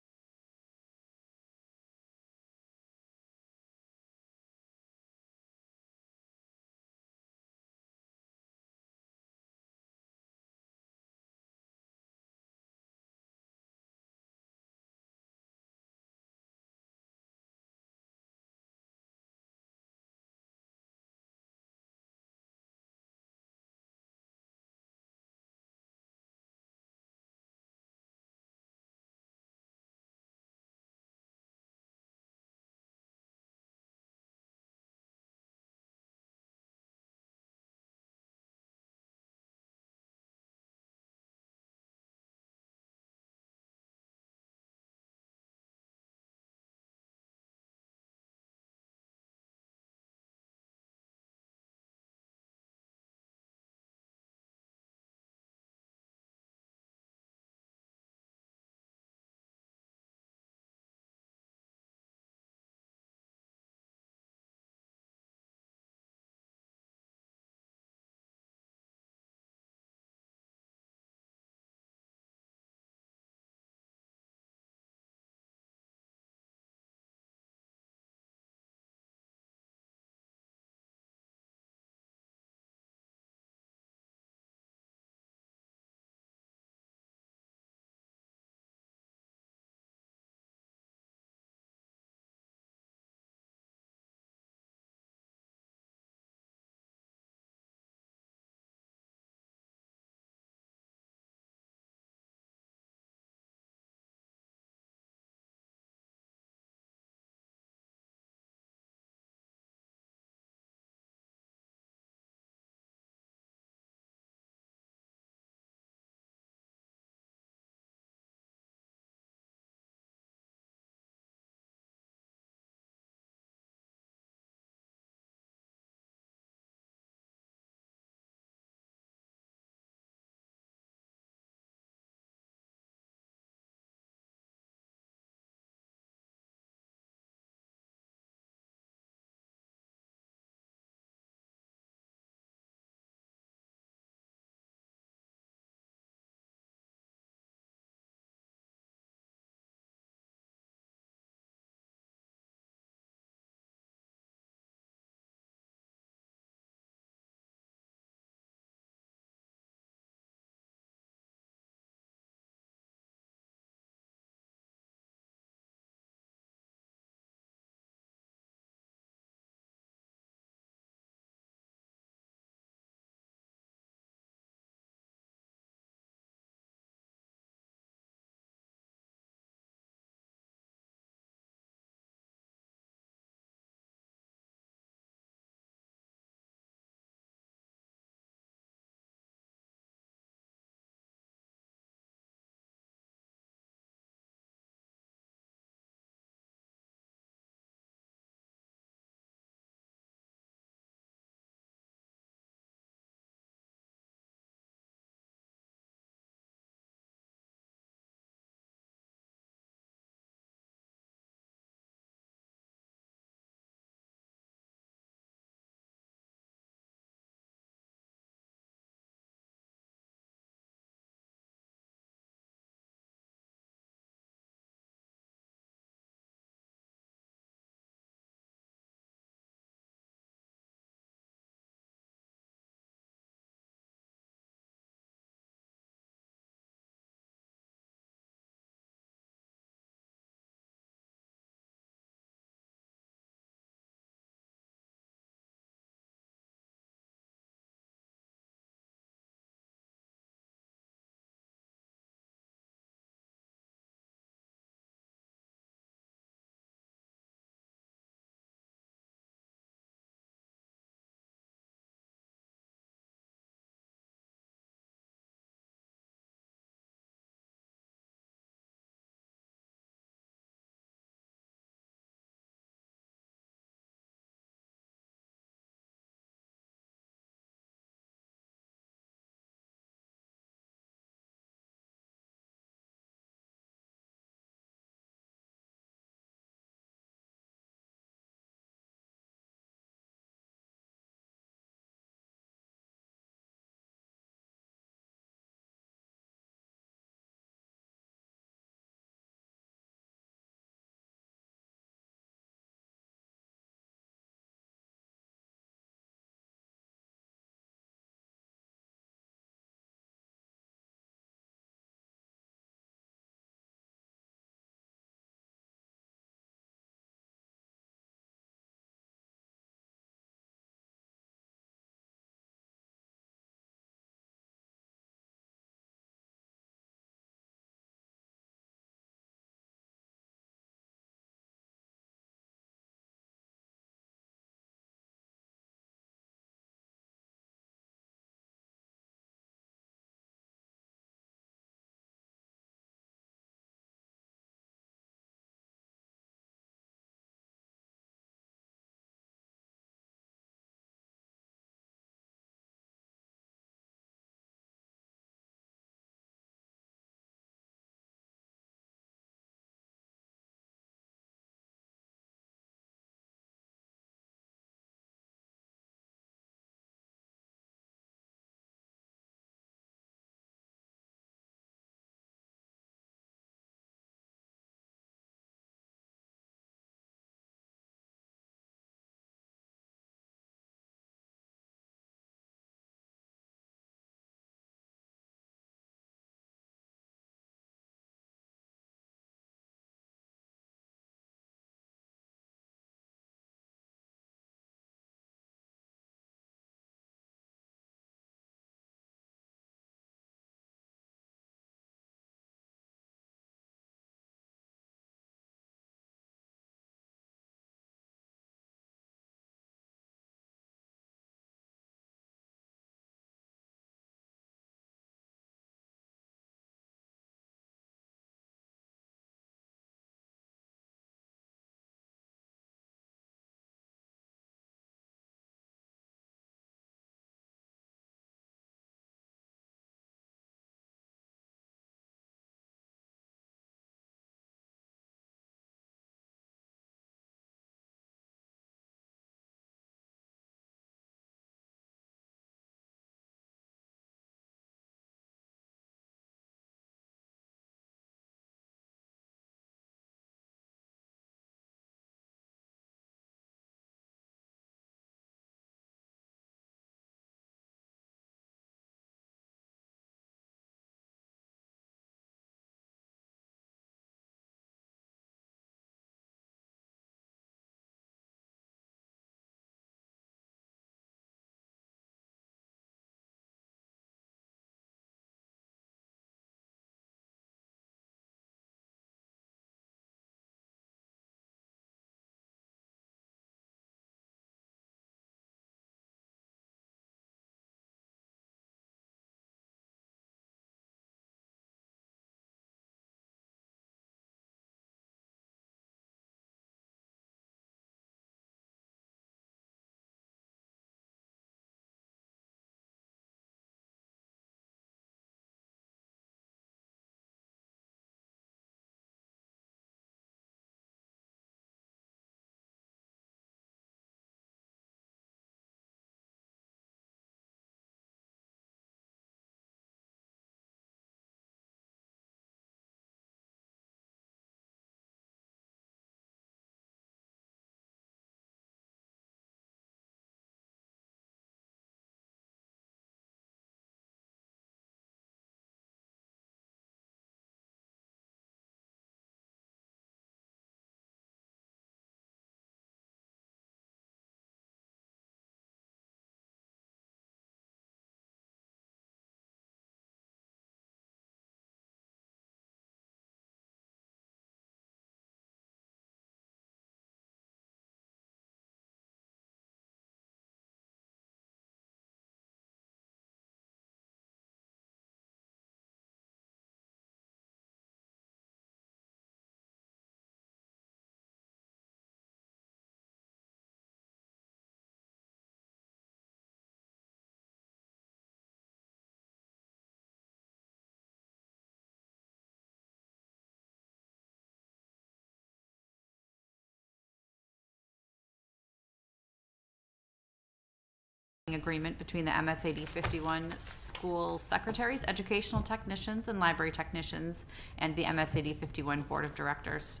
agreement between the MSAD 51 school secretaries, educational technicians, and library technicians, and the MSAD 51 Board of Directors.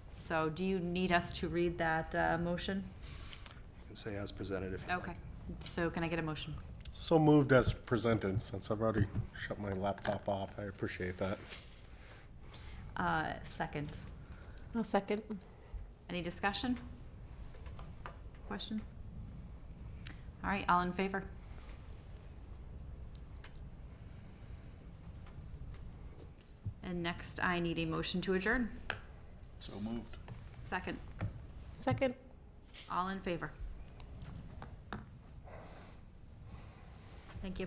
So do you need us to read that motion? You can say as presented if you like. Okay, so can I get a motion? So moved as presented, since I've already shut my laptop off. I appreciate that. Second. I'll second. Any discussion? Questions? All right, all in favor? And next, I need a motion to adjourn. So moved. Second. Second. All in favor? Thank you.